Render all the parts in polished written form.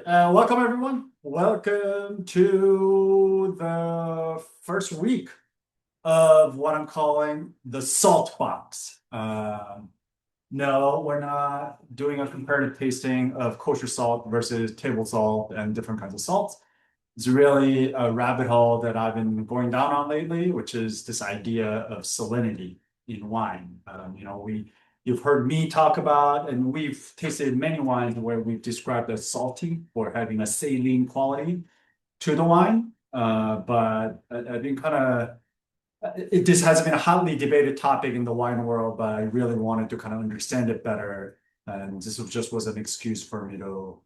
Welcome everyone. Welcome to the first week of what I'm calling the salt box. No, we're not doing a comparative tasting of kosher salt versus table salt and different kinds of salts. It's really a rabbit hole that I've been going down on lately, which is this idea of salinity in wine. You've heard me talk about, and we've tasted many wines where we've described as salty or having a saline quality to the wine. But I've been kind of this has been a hotly debated topic in the wine world, but I really wanted to kind of understand it better. And this was an excuse for me to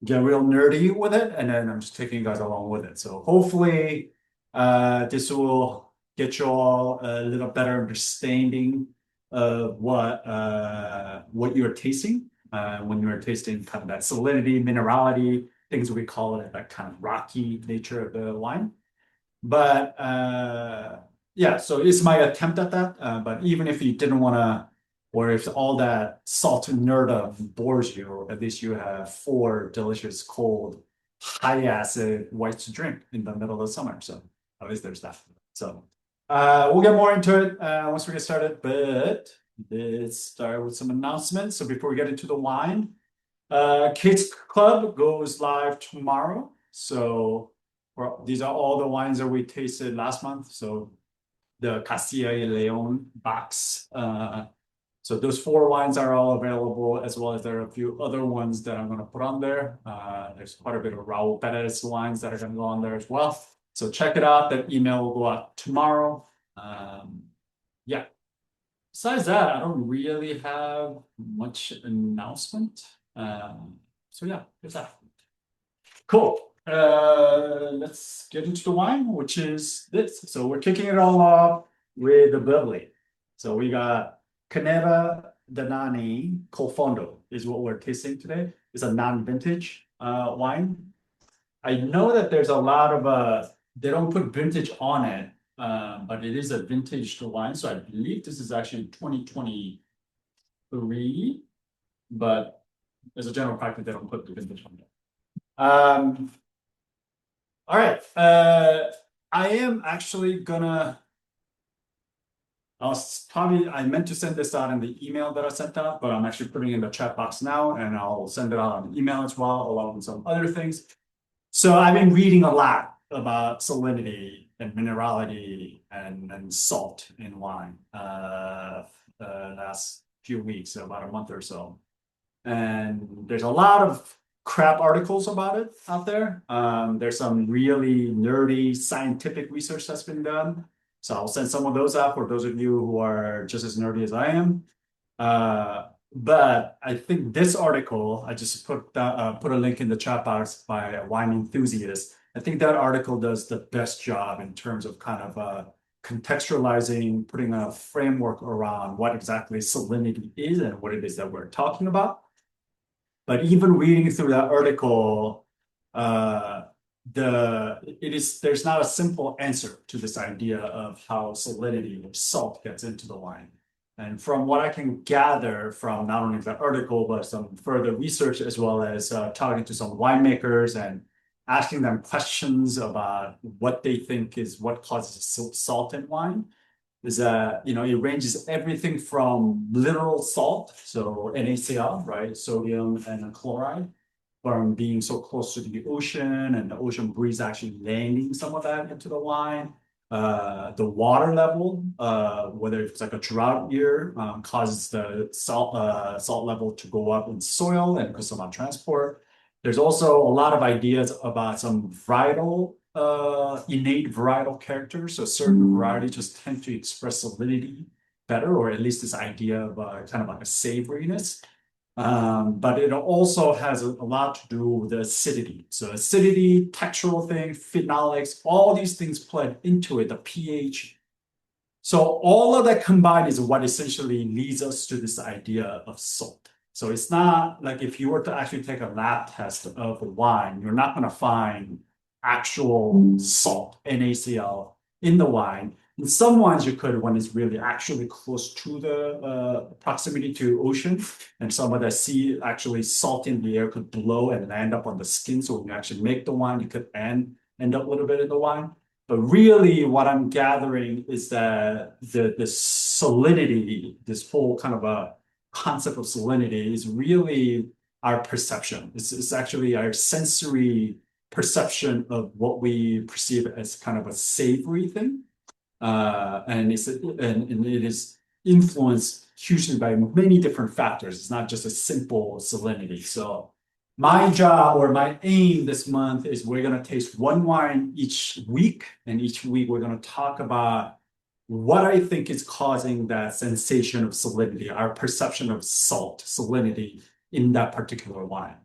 get real nerdy with it, and then I'm just taking you guys along with it. So hopefully, this will get you all a little better understanding of what you're tasting when you're tasting kind of that salinity, minerality, things we call it, that kind of rocky nature of the wine. But yeah, so it's my attempt at that. But even if you didn't want to, or if all that salt nerdum bores you, at least you have four delicious, cold, high acid whites to drink in the middle of the summer. So at least there's that. So we'll get more into it once we get started. But let's start with some announcements. So before we get into the wine, Kids Club goes live tomorrow. So these are all the wines that we tasted last month. So the Castilla y León box. So those four wines are all available, as well as there are a few other ones that I'm going to put on there. There's quite a bit of Raul Perez wines that are going to go on there as well. So check it out. That email will go out tomorrow. Yeah. Besides that, I don't really have much announcement. So yeah, there's that. Cool. Let's get into the wine, which is this. So we're kicking it all off with the bubbly. So we got Caneva, the Nani, Fondo is what we're tasting today. It's a non-vintage wine. I know that there's a lot of they don't put vintage on it, but it is a vintage wine. So I believe this is actually 2023, but as a general practice, they don't put the vintage on it. All right. I am actually gonna. I meant to send this out in the email that I sent out, but I'm actually putting it in the chat box now, and I'll send it out on email as well, along with some other things. So I've been reading a lot about salinity and minerality and salt in wine last few weeks, about a month or so. And there's a lot of crap articles about it out there. There's some really nerdy scientific research that's been done. So I'll send some of those out for those of you who are just as nerdy as I am. But I think this article, I just put a link in the chat box by a wine enthusiast. I think that article does the best job in terms of kind of contextualizing, putting a framework around what exactly salinity is and what it is that we're talking about. But even reading through that article, there's not a simple answer to this idea of how salinity or salt gets into the wine. And from what I can gather from not only that article, but some further research, as well as talking to some winemakers and asking them questions about what they think is what causes salt in wine, is that, it ranges everything from literal salt, so NaCl, right, sodium and chloride, from being so close to the ocean and the ocean breeze actually landing some of that into the wine. The water level, whether it's like a drought year, causes the salt level to go up in soil and because of transport. There's also a lot of ideas about some varietal, innate varietal characters. So certain varieties just tend to express salinity better, or at least this idea of kind of like a savoriness. But it also has a lot to do with the acidity. So acidity, textural thing, phenolics, all these things play into it, the pH. So all of that combined is what essentially leads us to this idea of salt. So it's not like if you were to actually take a lab test of a wine, you're not going to find actual salt, NaCl, in the wine. In some wines you could when it's really actually close to the proximity to ocean, and some of the sea actually salt in the air could blow and land up on the skin. So when you actually make the wine, you could end up a little bit in the wine. But really, what I'm gathering is that the salinity, this whole kind of a concept of salinity, is really our perception. It's actually our sensory perception of what we perceive as kind of a savory thing. And it is influenced hugely by many different factors. It's not just a simple salinity. So my job or my aim this month is we're going to taste one wine each week, and each week we're going to talk about what I think is causing that sensation of salinity, our perception of salt, salinity in that particular wine.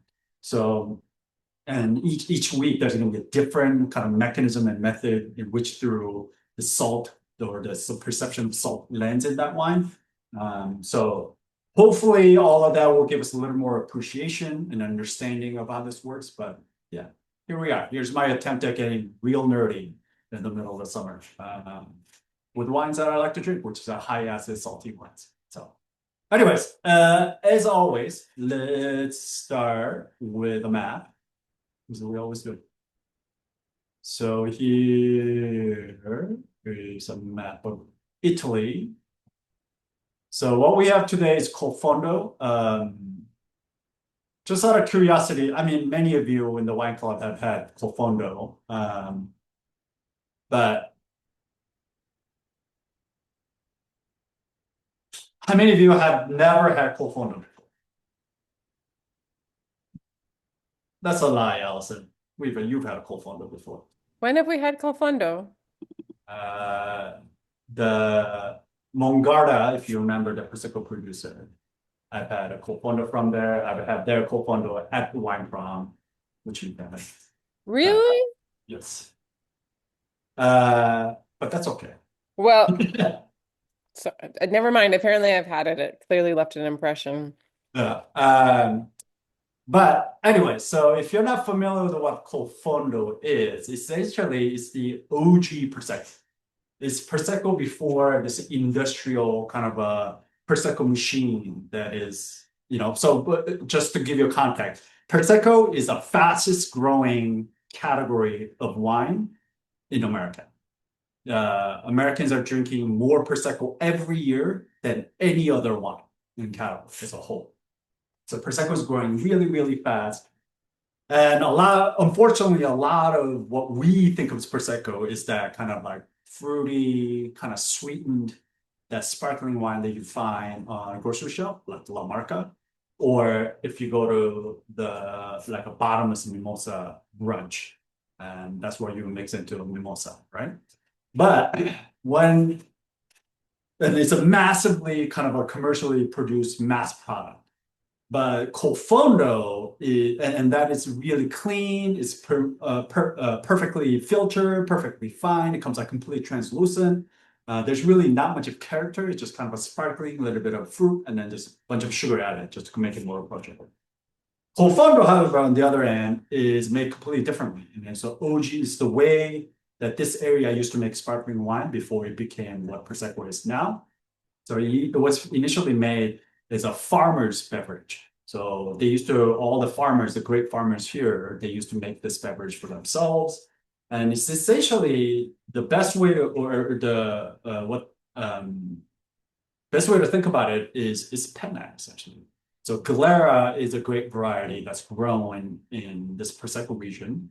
So, and each week there's going to be a different kind of mechanism and method in which through the salt or the perception of salt lands in that wine. So hopefully all of that will give us a little more appreciation and understanding of how this works. But yeah, here we are. Here's my attempt at getting real nerdy in the middle of the summer with wines that I like to drink, which is a high acid salty wines. So anyways, as always, let's start with a map. As we always do. So here is a map of Italy. So what we have today is called Fondo. Just out of curiosity, I mean, many of you in the wine club have had Fondo, but how many of you have never had Fondo before? That's a lie, Allison. You've had a Fondo before. When have we had Fondo? The Mongarda, if you remember, the prosecco producer. I've had a Fondo from there. I've had their Fondo at the wine prom, which you've had. Really? Yes. But that's okay. Well, so never mind. Apparently, I've had it. It clearly left an impression. Yeah. But anyway, so if you're not familiar with what Fondo is, essentially it's the OG Prosecco. It's Prosecco before this industrial kind of a Prosecco machine that is, so just to give you a context, Prosecco is the fastest growing category of wine in America. Americans are drinking more Prosecco every year than any other wine in category as a whole. So Prosecco is growing really, really fast. And unfortunately, a lot of what we think of as Prosecco is that kind of like fruity, kind of sweetened, that sparkling wine that you find on a grocery shelf, like La Marca, or if you go to like a bottomless mimosa brunch, and that's where you mix into a mimosa, right? But and it's a massively kind of a commercially produced mass product. But Fondo and that is really clean. It's perfectly filtered, perfectly fine. It comes out completely translucent. There's really not much of character. It's just kind of a sparkling, little bit of fruit, and then just a bunch of sugar added just to make it more approachable. Fondo, however, on the other end, is made completely differently. And so OG is the way that this area used to make sparkling wine before it became what Prosecco is now. So it was initially made as a farmer's beverage. So they used to, all the farmers, the grape farmers here, they used to make this beverage for themselves. And it's essentially the best way to, or the, best way to think about it is penna, essentially. So Galera is a grape variety that's grown in this Prosecco region.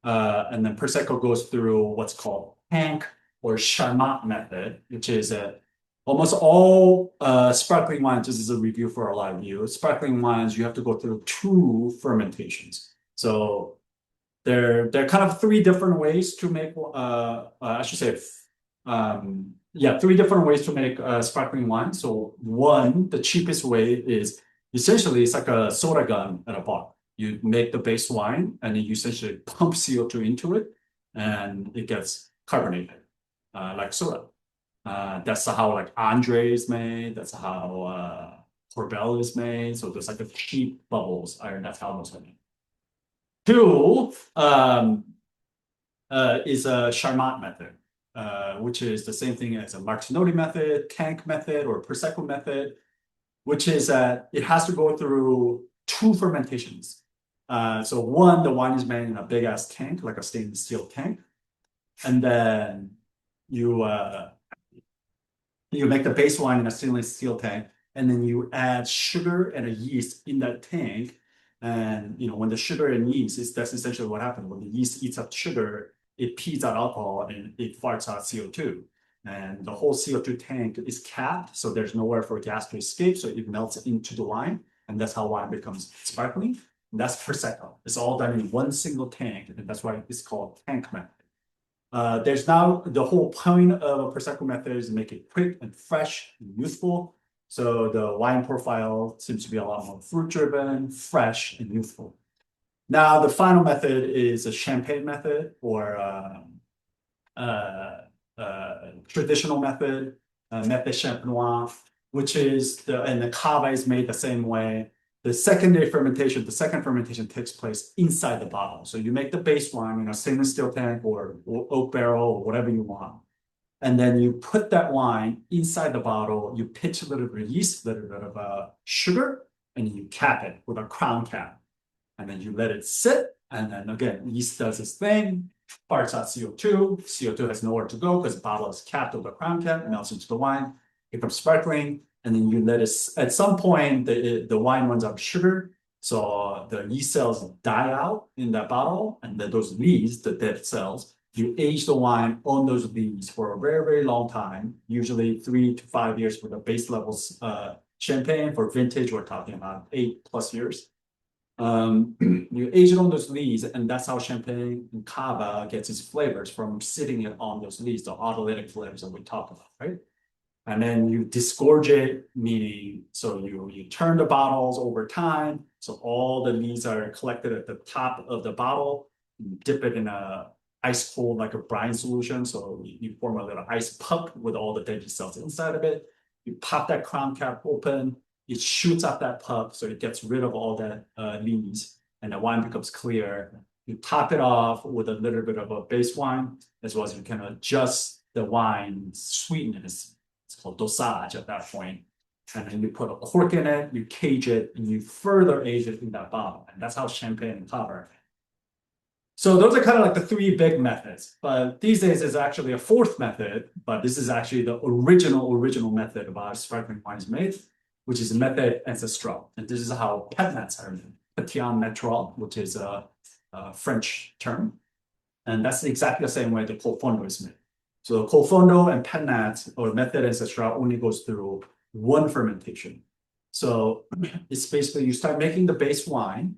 And then Prosecco goes through what's called tank or Charmat method, which is almost all sparkling wines. This is a review for a lot of you. Sparkling wines, you have to go through 2 fermentations. So there are kind of 3 different ways to make. I should say, 3 different ways to make sparkling wine. So one, the cheapest way is essentially it's like a soda gun at a bar. You make the base wine and then you essentially pump CO2 into it and it gets carbonated like soda. That's how like Andre is made. That's how Corbel is made. So there's like a cheap bubbles iron. That's how those are made. 2 is a Charmat method. which is the same thing as a Martinoli method, tank method, or prosecco method, which is that it has to go through two fermentations. So one, the wine is made in a big ass tank, like a stainless steel tank, and then you you make the base wine in a stainless steel tank, and then you add sugar and a yeast in that tank. And when the sugar and yeast that's essentially what happens. When the yeast eats up sugar, it pees out alcohol and it farts out CO2. And the whole CO2 tank is capped, so there's nowhere for gas to escape, so it melts into the wine, and that's how wine becomes sparkling. And that's prosecco. It's all done in one single tank, and that's why it's called tank method. There's now the whole point of a prosecco method is to make it quick and fresh and youthful. So the wine profile seems to be a lot more fruit-driven, fresh, and youthful. Now the final method is a champagne method or traditional method, method champenois, which is and the cava is made the same way. The second fermentation takes place inside the bottle. So you make the base wine in a stainless steel tank or oak barrel or whatever you want. And then you put that wine inside the bottle, you pitch a little bit of yeast, a little bit of sugar, and you cap it with a crown cap. And then you let it sit. And then again, yeast does its thing, farts out CO2. CO2 has nowhere to go because the bottle is capped with a crown cap, melts into the wine, becomes sparkling. And then you let it, at some point, the wine runs out of sugar. So the yeast cells die out in that bottle. And then those lees, the dead cells, you age the wine on those lees for a very, very long time, usually 3 to 5 years for the base levels champagne. For vintage, we're talking about 8+ years. You age it on those lees, and that's how champagne and cava gets its flavors from sitting it on those lees, the autolytic flavors that we talk about, right? And then you disgorge it, meaning so you turn the bottles over time, so all the lees are collected at the top of the bottle. You dip it in a ice cold, like a brine solution, so you form a little ice puck with all the dead cells inside of it. You pop that crown cap open, it shoots out that puck, so it gets rid of all that lees, and the wine becomes clear. You top it off with a little bit of a base wine, as well as you can adjust the wine sweetness. It's called dosage at that point. And then you put a cork in it, you cage it, and you further age it in that bottle. And that's how champagne and cava are. So those are kind of like the three big methods. But these days there's actually a fourth method, but this is actually the original method of how sparkling wine is made, which is method ancestral. And this is how pet nats are made. Pétillant natural, which is a French term. And that's exactly the same way the Fondo is made. So Fondo and pet nats or method ancestral only goes through one fermentation. So it's basically you start making the base wine,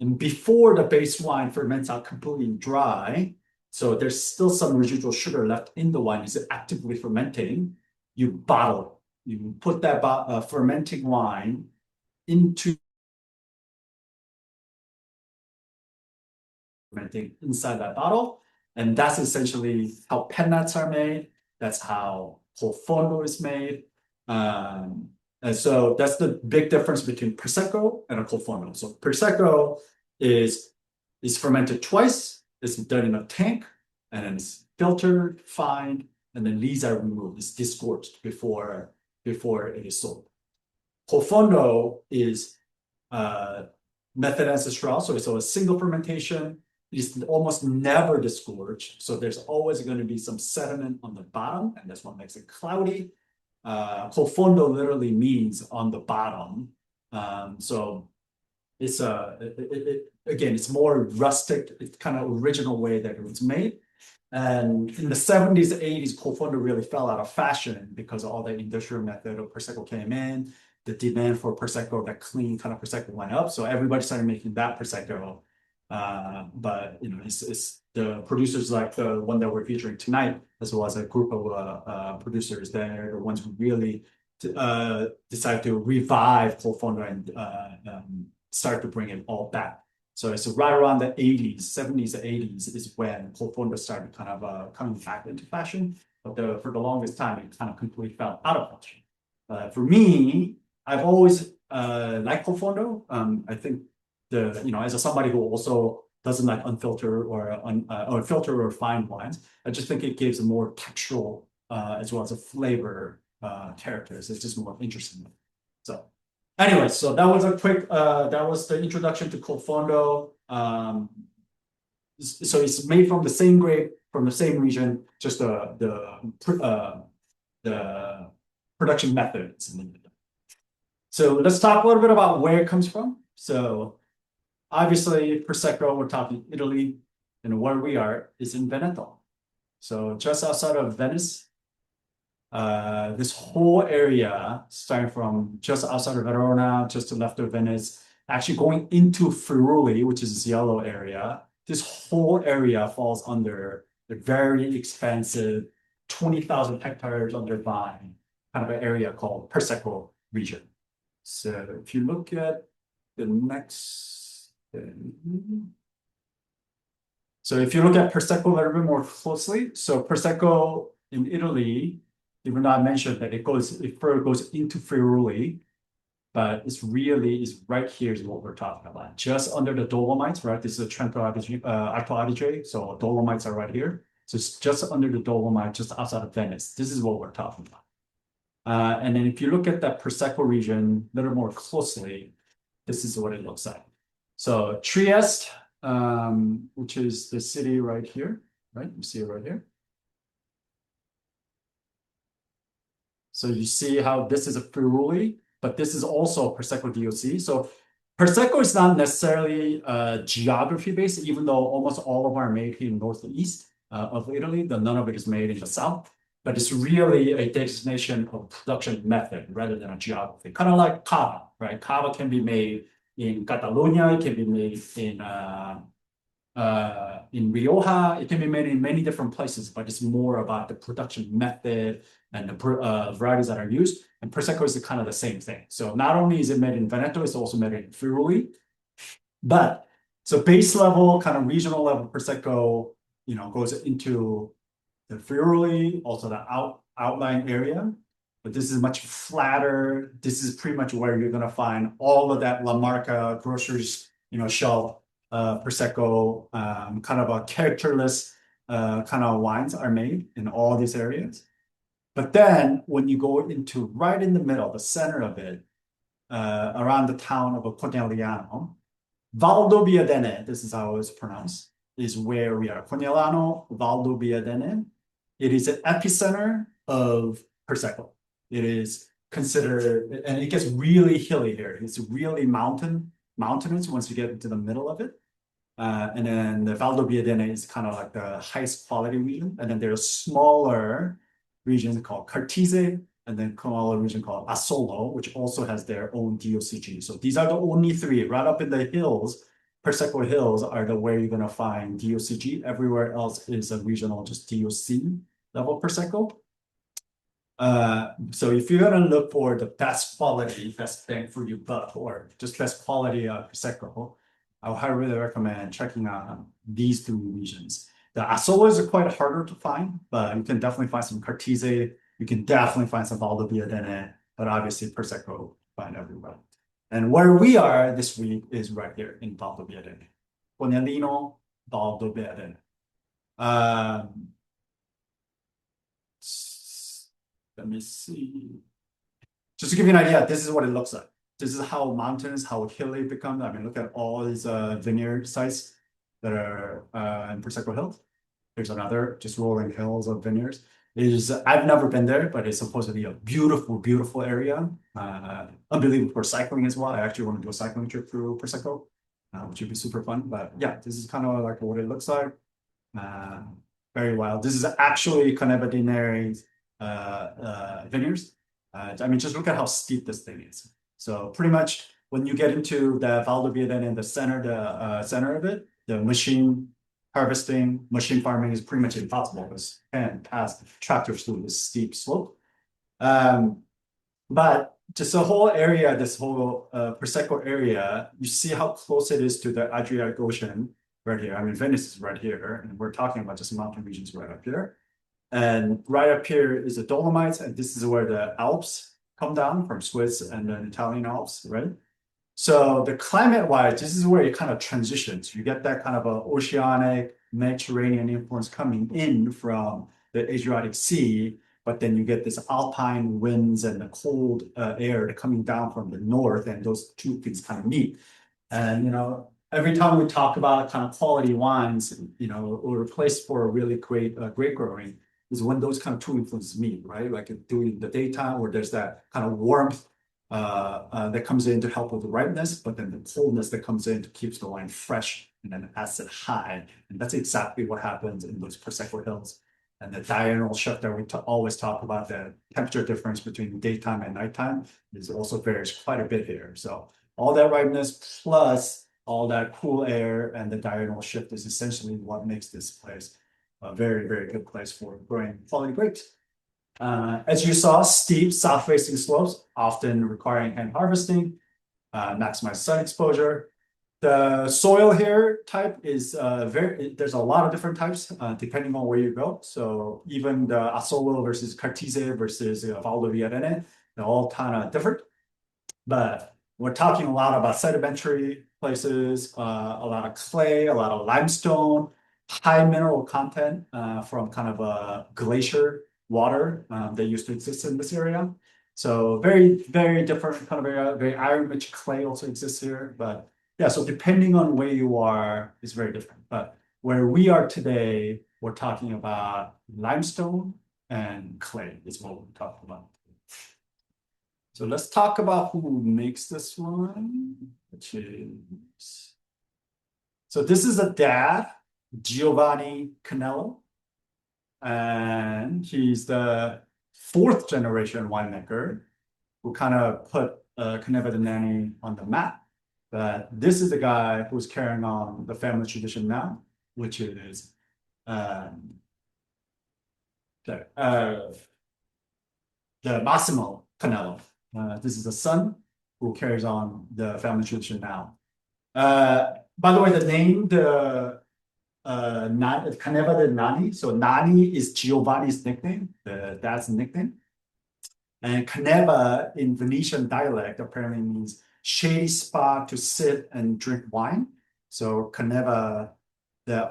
and before the base wine ferments out completely dry, so there's still some residual sugar left in the wine, is actively fermenting, you bottle. You put that fermenting wine into fermenting inside that bottle. And that's essentially how pet nats are made. That's how Fondo is made. And so that's the big difference between prosecco and a Fondo. So prosecco is fermented twice. It's done in a tank, and then it's filtered, fined, and then lees are removed. It's disgorged before it is sold. Fondo is method ancestral, so it's a single fermentation. It's almost never disgorged, so there's always going to be some sediment on the bottom, and that's what makes it cloudy. Fondo literally means on the bottom, so it's again, it's more rustic. It's kind of original way that it was made. And in the 70s, 80s, Fondo really fell out of fashion because all the industrial method of prosecco came in. The demand for prosecco, that clean kind of prosecco, went up, so everybody started making that prosecco. But it's the producers like the one that we're featuring tonight, as well as a group of producers that are the ones who really decided to revive Fondo and start to bring it all back. So it's right around the 80s, 70s, 80s is when Fondo started kind of coming back into fashion. But for the longest time, it kind of completely fell out of fashion. For me, I've always liked Fondo. I think as somebody who also doesn't like unfiltered or filtered or refined wines. I just think it gives a more textural as well as a flavor characters. It's just more interesting. So, anyway, so that was a quick that was the introduction to Cold Fondo. So it's made from the same grape from the same region, just the production methods. So let's talk a little bit about where it comes from. So obviously, Prosecco, we're talking Italy, and where we are is in Veneto. So just outside of Venice, this whole area, starting from just outside of Verona, just to the left of Venice, actually going into Friuli, which is this yellow area, this whole area falls under the very expansive 20,000 hectares under vine kind of an area called Prosecco region. So if you look at the next thing. So if you look at Prosecco a little bit more closely, so Prosecco in Italy, even though I mentioned that it further goes into Friuli, but it's really is right here is what we're talking about. Just under the Dolomites, right? This is a Trento Alto Adige, so Dolomites are right here. So it's just under the Dolomite, just outside of Venice. This is what we're talking about. And then if you look at that Prosecco region a little more closely, this is what it looks like. So Trieste, which is the city right here, right? You see it right here. So you see how this is a Friuli, but this is also Prosecco DOC. So Prosecco is not necessarily geography based, even though almost all of our made here in northeast of Italy, none of it is made in the south. But it's really a designation of production method rather than a geography. Kind of like cava, right? Cava can be made in Catalonia, it can be made in Rioja, it can be made in many different places, but it's more about the production method and the varieties that are used. And Prosecco is kind of the same thing. So not only is it made in Veneto, it's also made in Friuli. But so base level, kind of regional level Prosecco, goes into the Friuli, also the outlying area. But this is much flatter. This is pretty much where you're gonna find all of that La Marca groceries, shelf Prosecco, kind of a characterless kind of wines are made in all these areas. But then when you go into right in the middle, the center of it, around the town of Conegliano, Valdobbiadene, this is how it's pronounced, is where we are. Conegliano, Valdobbiadene. It is an epicenter of Prosecco. It is considered, and it gets really hilly here. It's really mountainous once you get into the middle of it. And then the Valdobbiadene is kind of like the highest quality region. And then there's smaller regions called Cartese, and then smaller region called Asolo, which also has their own DOCG. So these are the only three right up in the hills. Prosecco Hills are the where you're gonna find DOCG. Everywhere else is a regional, just DOC level Prosecco. So if you're gonna look for the best quality, best bang for your buck, or just best quality Prosecco, I would highly recommend checking out these two regions. The Asolas are quite harder to find, but you can definitely find some Cartese. You can definitely find some Valdobbiadene, but obviously Prosecco find everywhere. And where we are this week is right here in Valdobbiadene, Coneglino, Valdobbiadene. Let me see. Just to give you an idea, this is what it looks like. This is how mountains, how hilly it becomes. I mean, look at all these vineyard sites that are in Prosecco Hills. There's another just rolling hills of vineyards. I've never been there, but it's supposed to be a beautiful, beautiful area. Unbelievable for cycling as well. I actually want to do a cycling trip through Prosecco, which would be super fun. But yeah, this is kind of like what it looks like. Very wild. This is actually Caneva di Neri's vineyards. I mean, just look at how steep this thing is. So pretty much when you get into the Valdobbiadene in the center of it, the machine harvesting, machine farming is pretty much impossible because you can't pass tractors through this steep slope. But just the whole area, this whole Prosecco area, you see how close it is to the Adriatic Ocean right here. I mean, Venice is right here, and we're talking about just mountain regions right up here. And right up here is the Dolomites, and this is where the Alps come down from Swiss and the Italian Alps, right? So the climate-wise, this is where it kind of transitions. You get that kind of a oceanic Mediterranean influence coming in from the Adriatic Sea, but then you get this alpine winds and the cold air coming down from the north, and those two things kind of meet. And every time we talk about kind of quality wines, or a place for a really great grape growing is when those kind of two influences meet, right? Like during the daytime where there's that kind of warmth that comes in to help with the ripeness, but then the coldness that comes in to keeps the wine fresh and then acid high. And that's exactly what happens in those Prosecco hills. And the diurnal shift that we always talk about, the temperature difference between daytime and nighttime is also varies quite a bit here. So all that ripeness plus all that cool air and the diurnal shift is essentially what makes this place a very, very good place for growing quality grapes. As you saw, steep south-facing slopes, often requiring hand harvesting, maximize sun exposure. The soil here type is there's a lot of different types depending on where you go. So even the Asolo versus Cartese versus Valdo Villarene, they're all kind of different. But we're talking a lot about sedimentary places, a lot of clay, a lot of limestone, high mineral content from kind of a glacier water that used to exist in this area. So very, very different kind of area. Very iron-rich clay also exists here. But yeah, so depending on where you are, it's very different. But where we are today, we're talking about limestone and clay is what we're talking about. So let's talk about who makes this one, which is, so this is a dad, Giovanni Canello, and he's the fourth generation winemaker who kind of put Caneva de Nani on the map. But this is the guy who's carrying on the family tradition now, which is the Massimo Canello. This is the son who carries on the family tradition now. By the way, the name, the Caneva de Nani. So Nani is Giovanni's nickname, the dad's nickname. And Caneva in Venetian dialect apparently means shady spot to sit and drink wine. So Caneva de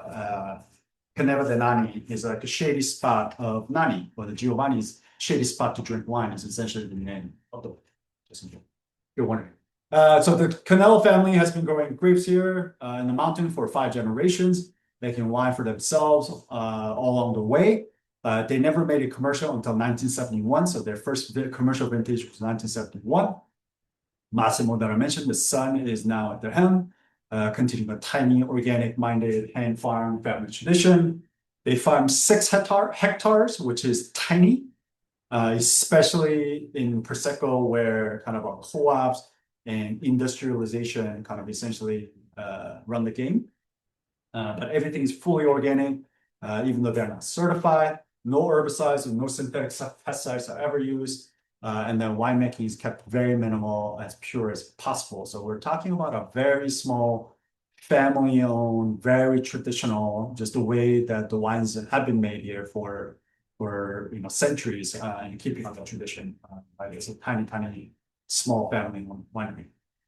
Nani is like a shady spot of Nani, or the Giovanni's shady spot to drink wine is essentially the name of the, just in case you're wondering. So the Canello family has been growing grapes here in the mountain for 5 generations, making wine for themselves all along the way. They never made it commercial until 1971. So their first commercial vintage was 1971. Massimo that I mentioned, the son is now at the helm, continuing a tiny organic-minded hand farm family tradition. They farm 6 hectares, which is tiny, especially in Prosecco, where kind of our co-ops and industrialization kind of essentially run the game. But everything is fully organic, even though they're not certified. No herbicides and no synthetic pesticides are ever used. And then winemaking is kept very minimal, as pure as possible. So we're talking about a very small, family-owned, very traditional, just the way that the wines have been made here for centuries, and keeping up the tradition. It's a tiny, tiny, small family winery.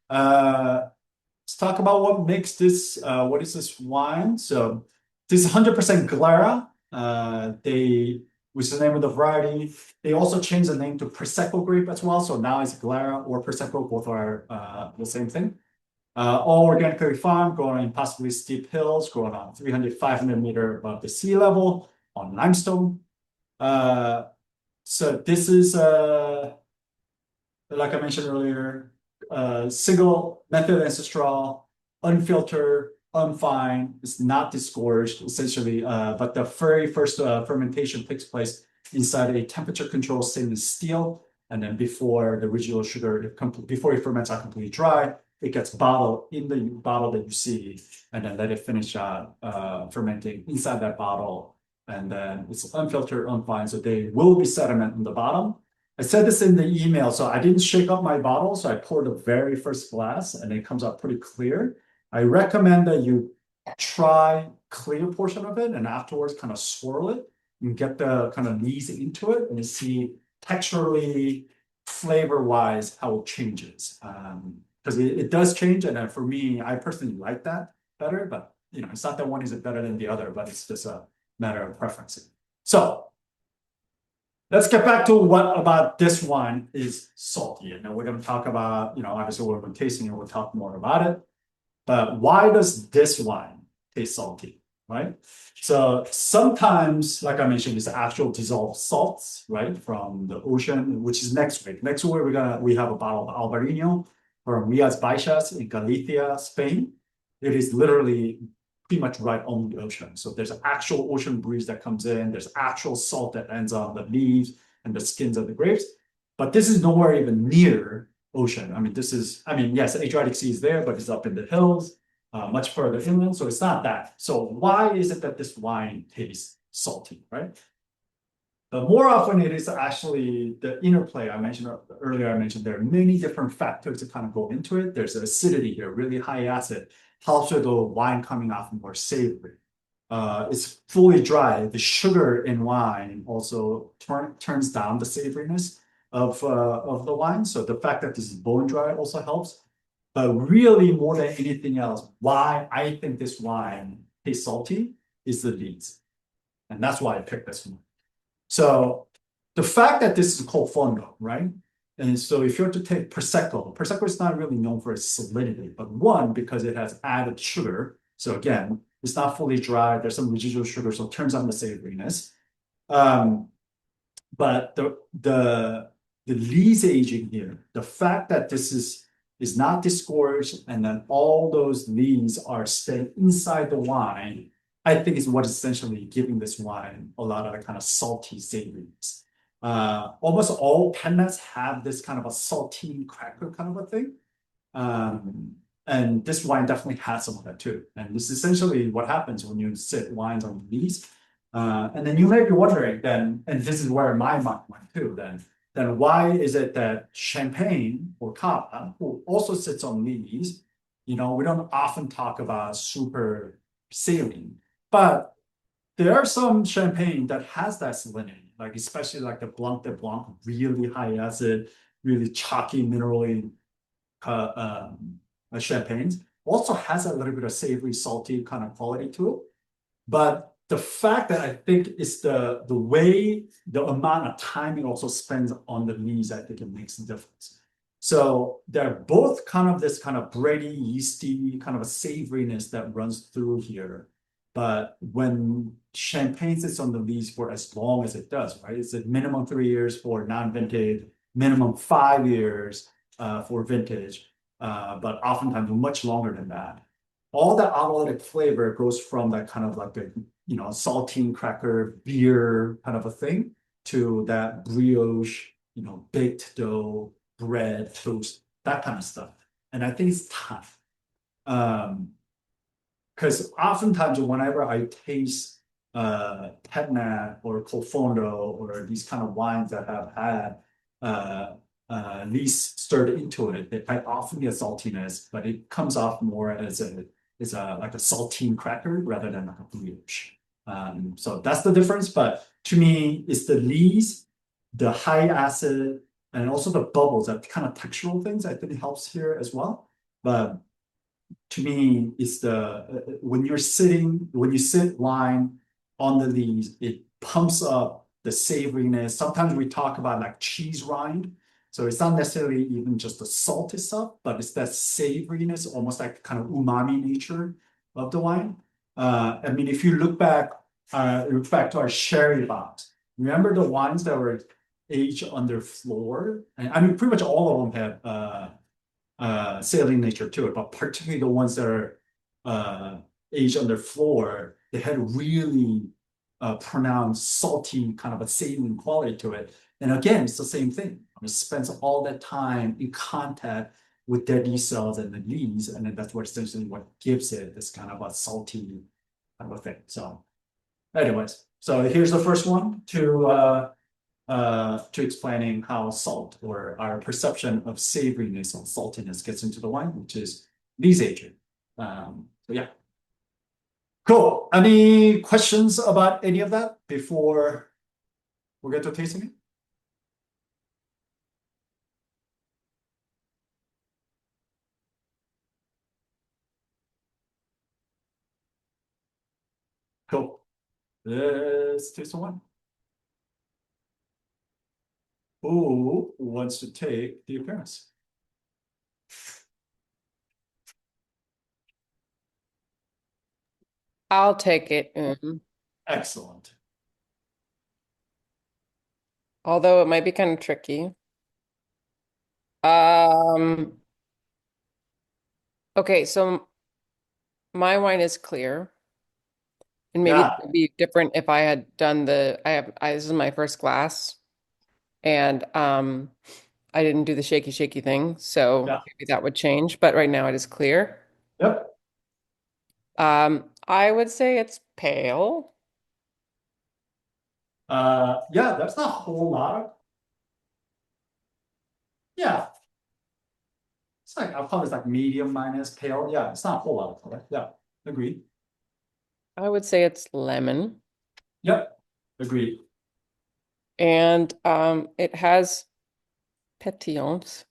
Let's talk about what makes this. What is this wine? So this is 100% Glera. Which is the name of the variety. They also changed the name to Prosecco grape as well. So now it's Glera or Prosecco, both are the same thing. All organically farmed, growing in possibly steep hills, growing on 300, 500 meter above the sea level on limestone. So this is, like I mentioned earlier, single method ancestral, unfiltered, unfined, it's not disgorged essentially, but the very first fermentation takes place inside a temperature controlled stainless steel. And then before the residual sugar, before it ferments out completely dry, it gets bottled in the bottle that you see, and then let it finish fermenting inside that bottle. And then it's unfiltered, unfined, so there will be sediment in the bottom. I said this in the email, so I didn't shake up my bottle, so I poured the very first glass, and it comes out pretty clear. I recommend that you try clear portion of it, and afterwards kind of swirl it and get the kind of knees into it, and you see texturally, flavor-wise, how it changes. because it does change. And for me, I personally like that better, but it's not that one is better than the other, but it's just a matter of preference. So let's get back to what about this wine is salty. And then we're going to talk about, obviously when we're tasting it, we'll talk more about it. But why does this wine taste salty, right? So sometimes, like I mentioned, it's actual dissolved salts, right, from the ocean, which is next week. Next week we have a bottle of Albarino from Rias Baixas in Galicia, Spain. It is literally pretty much right on the ocean. So there's an actual ocean breeze that comes in. There's actual salt that ends on the leaves and the skins of the grapes. But this is nowhere even near ocean. I mean, yes, Adriatic Sea is there, but it's up in the hills, much further inland. So it's not that. So why is it that this wine tastes salty, right? But more often it is actually the interplay I mentioned earlier. I mentioned there are many different factors that kind of go into it. There's acidity here, really high acid, helps with the wine coming off more savory. It's fully dry. The sugar in wine also turns down the savoriness of the wine. So the fact that this is bone dry also helps. But really, more than anything else, why I think this wine tastes salty is the lees, and that's why I picked this one. So the fact that this is called Fondo, right? And so if you were to take Prosecco is not really known for its salinity, but one, because it has added sugar. So again, it's not fully dry. There's some residual sugar, so it turns on the savoriness. But the lees aging here, the fact that this is not disgorged and then all those lees are staying inside the wine, I think is what is essentially giving this wine a lot of the kind of salty savoriness. Almost all pennas have this kind of a saltine cracker kind of a thing. And this wine definitely has some of that too. And this is essentially what happens when you sit wines on lees. And then you may be wondering then, and this is where my mind went too, then why is it that champagne or cava, who also sits on lees, we don't often talk about super saline, but there are some champagne that has that salinity, like especially like the Blanc de Blanc, really high acid, really chalky, minerally champagnes, also has a little bit of savory, salty kind of quality to it. But the fact that I think is the way, the amount of time it also spends on the lees, I think it makes a difference. So they're both kind of this kind of bready, yeasty, kind of a savoriness that runs through here. But when champagne sits on the lees for as long as it does, right? It's a minimum 3 years for non-vintage, minimum 5 years for vintage, but oftentimes much longer than that. All that autolytic flavor goes from that kind of like a saltine cracker beer kind of a thing to that brioche, baked dough, bread, toast, that kind of stuff. And I think it's tough. Because oftentimes whenever I taste Petnat or Fondo or these kind of wines that have had least stirred into it, I often get saltiness, but it comes off more as like a saltine cracker rather than like a brioche. So that's the difference. But to me, it's the lees, the high acid, and also the bubbles, that kind of textural things I think helps here as well. But to me, it's the when you sit wine on the lees, it pumps up the savoriness. Sometimes we talk about like cheese rind. So it's not necessarily even just the salty stuff, but it's that savoriness, almost like kind of umami nature of the wine. I mean, if you look back to our sherry box, remember the wines that were aged under floor? And I mean, pretty much all of them have saline nature to it, but particularly the ones that are aged under floor, they had really pronounced salty kind of a saline quality to it. And again, it's the same thing. It spends all that time in contact with dead yeast cells and the lees, and then that's what essentially what gives it this kind of a salty kind of a thing. So, anyways, so here's the first one to explaining how salt or our perception of savoriness and saltiness gets into the wine, which is lees aging. So yeah. Cool. Any questions about any of that before we get to tasting it? Cool. Let's taste the wine. Who wants to take the appearance? I'll take it. Excellent. Although it might be kind of tricky. Um, okay, so my wine is clear. And maybe it Yeah, would be different if I had done this is my first glass and I didn't do the shaky thing, so yeah, maybe that would change, but right now it is clear. yep. I would say it's pale. Yeah, that's not a whole lot. Yeah, it's like I'll call this like medium minus pale. Yeah, it's not a whole lot of color. Yeah, agreed. I would say it's lemon. Yep, agreed. And it has pétillance.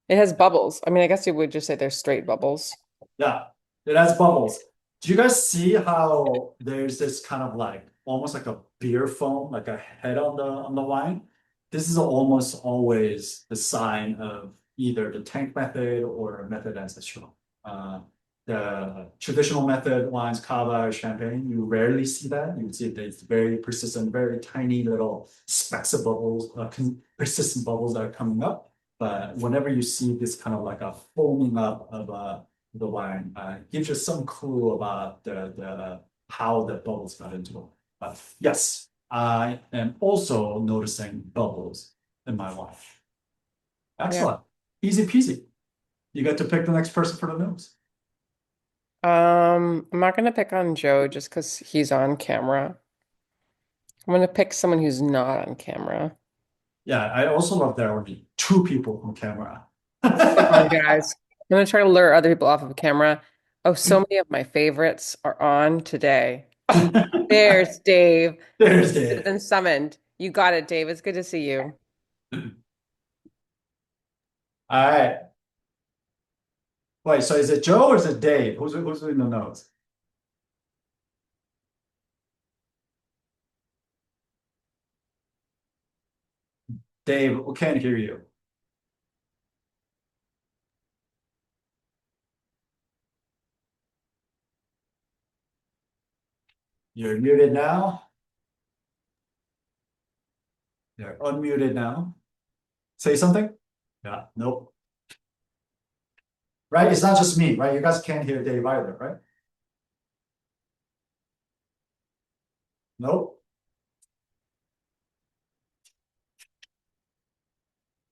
It has bubbles. I mean, I guess you would just say they're straight bubbles. Yeah, it has bubbles. Do you guys see how there's this kind of like almost like a beer foam, like a head on the wine? This is almost always the sign of either the tank method or a method ancestral. Uh, the traditional method wines, cava, champagne, you rarely see that. You see that it's very persistent, very tiny little specks of bubbles, persistent bubbles that are coming up. But whenever you see this kind of like a foaming up of the wine, gives you some clue about the how the bubbles got into it. But yes, I am also noticing bubbles in my wine. Yeah. Excellent. Easy peasy. You get to pick the next person for the nose. I'm not gonna pick on Joe just because he's on camera. I'm gonna pick someone who's not on camera. Yeah, I also love there are only two people on camera. Come on, guys. I'm gonna try to lure other people off of camera. Oh, so many of my favorites are on today. Oh, there's Dave. There's It's Dave. been summoned. You got it, Dave. It's good to see you. All right. Wait, so is it Joe or is it Dave? Who's in the nose? Dave, we can't hear you. You're muted now. You're unmuted now. Say something? Yeah, nope. Right? It's not just me, right? You guys can't hear Dave either, right? Nope.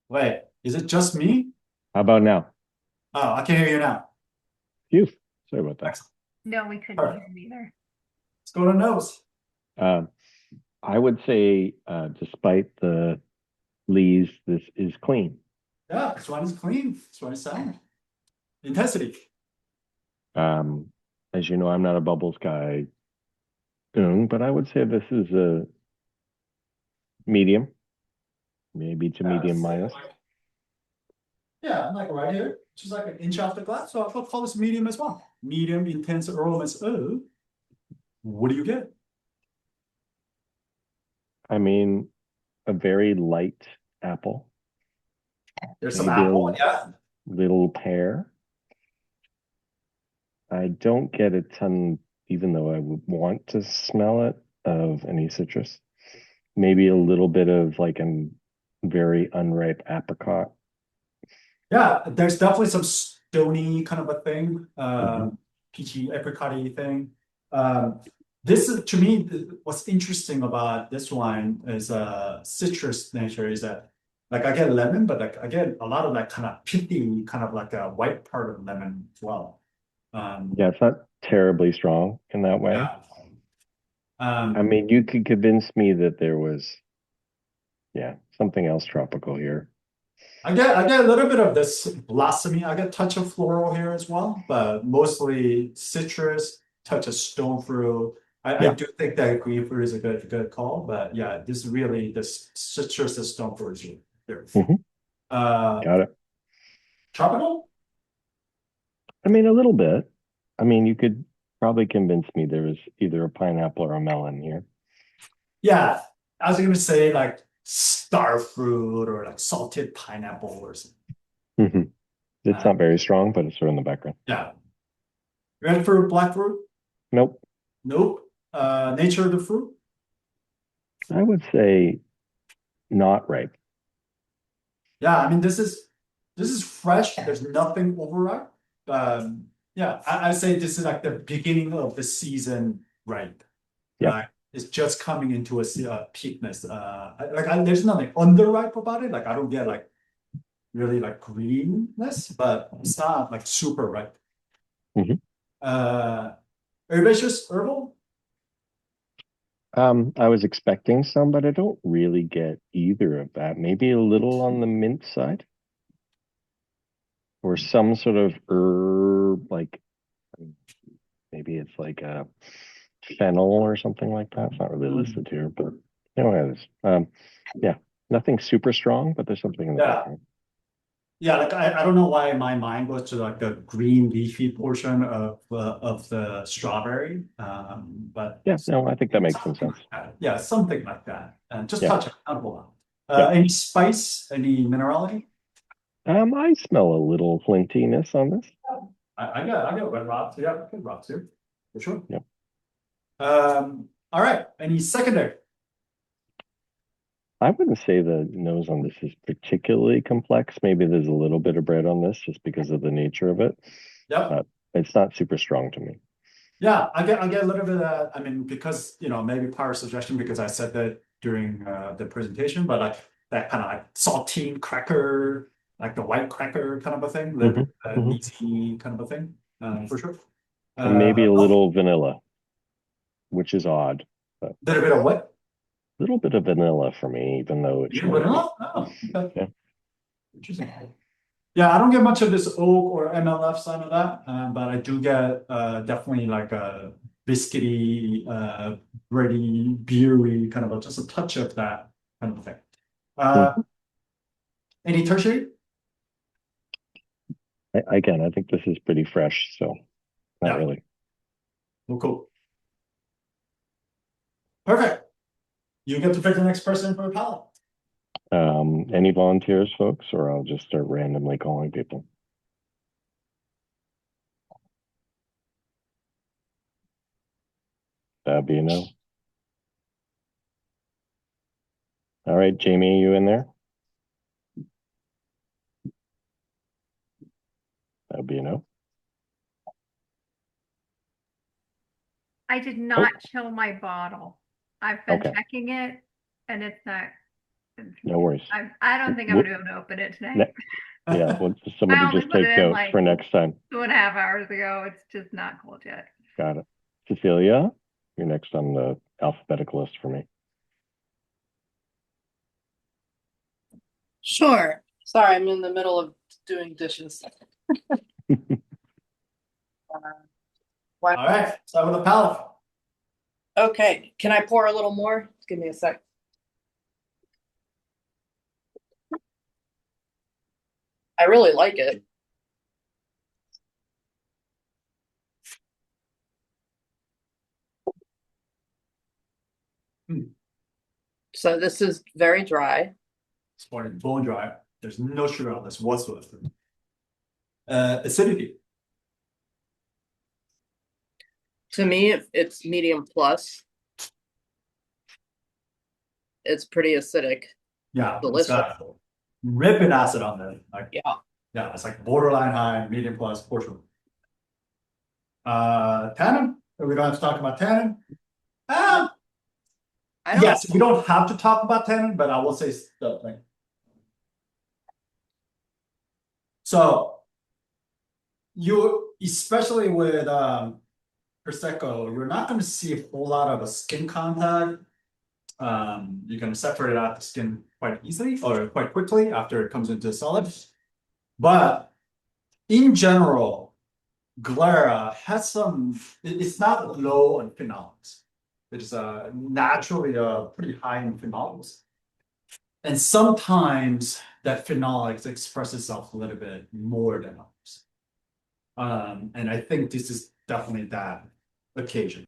Wait, is it just me? How about now? Oh, I can hear you now. Phew. Sorry about that. Excellent. No, we couldn't hear Perfect. him either. Let's go to nose. Um, I would say, despite the lees, this is clean. Yeah, this one is clean. This one is sound. Intensity. Um, as you know, I'm not a bubbles guy, but I would say this is a medium, maybe to medium minus. Yeah, like right here, just like an inch off the glass. So I'll call this medium as well. Medium intense aromas. Oh, what do you get? I mean, a very light apple, There's some maybe apple. a Yeah. little pear. I don't get a ton, even though I would want to smell it, of any citrus. Maybe a little bit of like a very unripe apricot. Yeah, there's definitely some stony kind of a thing, Mhm. peachy apricot thing. This is to me, what's interesting about this wine is citrus nature is that like I get lemon, but like I get a lot of that kind of pithy, kind of like a white part of lemon as well. Yeah, it's not terribly strong in that way. Yeah. I Um, mean, you could convince me that there was, yeah, something else tropical here. I get a little bit of this blossomy. I get a touch of floral here as well, but mostly citrus, touch of stone fruit. I Yeah. do think that grapefruit is a good call, but yeah, this really this citrus and stone fruit is here. Hmm. Uh, Got it. tropical? I mean, a little bit. I mean, you could probably convinced me there was either a pineapple or a melon here. Yeah, I was gonna say like star fruit or like salted pineapple or something. It's not very strong, but it's sort of in the background. Yeah. Red fruit, black fruit? Nope. Nope. Nature of the fruit? I would say not ripe. Yeah, I mean this is fresh. There's nothing overripe. Yeah, I'd say this is like the beginning of the season ripe. Yeah. Right? It's just coming into a peakness. There's nothing underripe about it. Like I don't get like really like greenness, but it's not like super ripe. Mhm. Herbaceous herbal? I was expecting some, but I don't really get either of that. Maybe a little on the mint side, or some sort of herb, like maybe it's like a fennel or something like that. It's not really listed here, but it is. Yeah, nothing super strong, but there's something in the Yeah. background. Yeah, like I don't know why my mind goes to like the green leafy portion of the strawberry. But Yeah, no, I think that makes some sense. yeah, something like that. And just Yeah. touch it, not a whole lot. Yeah. Any spice, any minerality? I smell a little flintiness on this. I got red rocks. Yeah, good rocks here for sure. Yeah. All right. Any secondary? I wouldn't say the nose on this is particularly complex. Maybe there's a little bit of bread on this just because of the nature of it. Yep. It's not super strong to me. Yeah, I get a little bit of that. I mean, because maybe power suggestion because I said that during the presentation, but like that kind of like saltine cracker, like the white cracker kind of a thing, little bit meaty kind of a thing, for sure. And maybe a little vanilla, which is odd, but little bit of what? a little bit of vanilla for me, even though it shouldn't be. Vanilla? Oh, okay. Yeah. Interesting. Yeah, I don't get much of this oak or MLF sign of that, but I do get definitely like a biscuity, bready, beery, kind of just a touch of that kind of thing. Any tertiary? Again, I think this is pretty fresh, so not Yeah. really. Well, cool. Perfect. You get to pick the next person for a palette. Any volunteers, folks, or I'll just start randomly calling people. That'd be a no. All right, Jamie, you in there? That'd be a no. I did not show my bottle. I've been Okay. checking it and it's not. No worries. I don't think I'm going to be able to open it tonight. Yeah, well, somebody I only just put take it in, notes like, for next time. 2.5 hours ago. It's just not cold yet. Got it. Cecilia, you're next on the alphabetical list for me. Sure. Sorry, I'm in the middle of doing dishes. All right, start with a palette. Okay, can I pour a little more? Give me a sec. I really like it. So this is very dry. It's bone dry. There's no sugar on this whatsoever. Acidity. To me, it's medium plus. It's pretty acidic. Yeah, Delicious. it's got ripping acid on there. Like, Yeah. yeah, it's like borderline high, medium plus, for sure. Tannin. We don't have to talk about tannin. Yes, we don't have to talk about tannin, but I will say the thing. So you, especially with prosecco, you're not going to see a whole lot of a skin contact. You can separate out the skin quite easily or quite quickly after it comes into solid. But in general, Glera has some, it's not low on phenolics. It's naturally pretty high in phenolics. And sometimes that phenolics express itself a little bit more than others. And I think this is definitely that. occasion.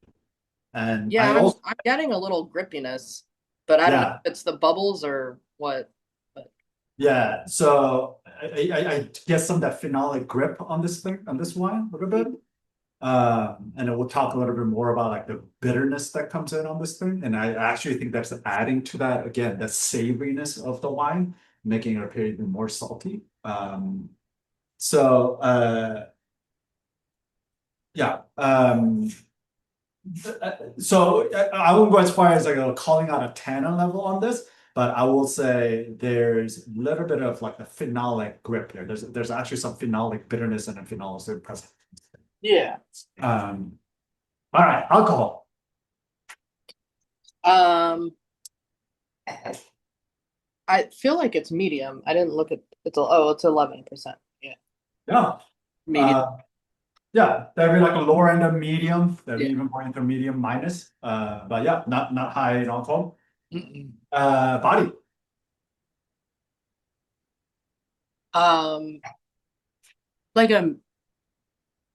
And Yeah, I also, I'm getting a little grippiness, but I don't know yeah, if it's the bubbles or what. But yeah. So I get some of that phenolic grip on this thing, on this wine a little bit. And then we'll talk a little bit more about like the bitterness that comes in on this thing. And I actually think that's adding to that, again, that savoriness of the wine, making it appear even more salty. So yeah. So I won't go as far as like calling out a tannin level on this, but I will say there's a little bit of like a phenolic grip here. There's actually some phenolic bitterness and a phenolic present. yeah. All right, alcohol. Um, I feel like it's medium. I didn't look at it's 11%. Yeah, Yeah. medium. Yeah, that'd be like a lower end of medium. That'd be Yeah. even more into medium minus. But yeah, not high in alcohol. Mm-mm. Body. Um, like a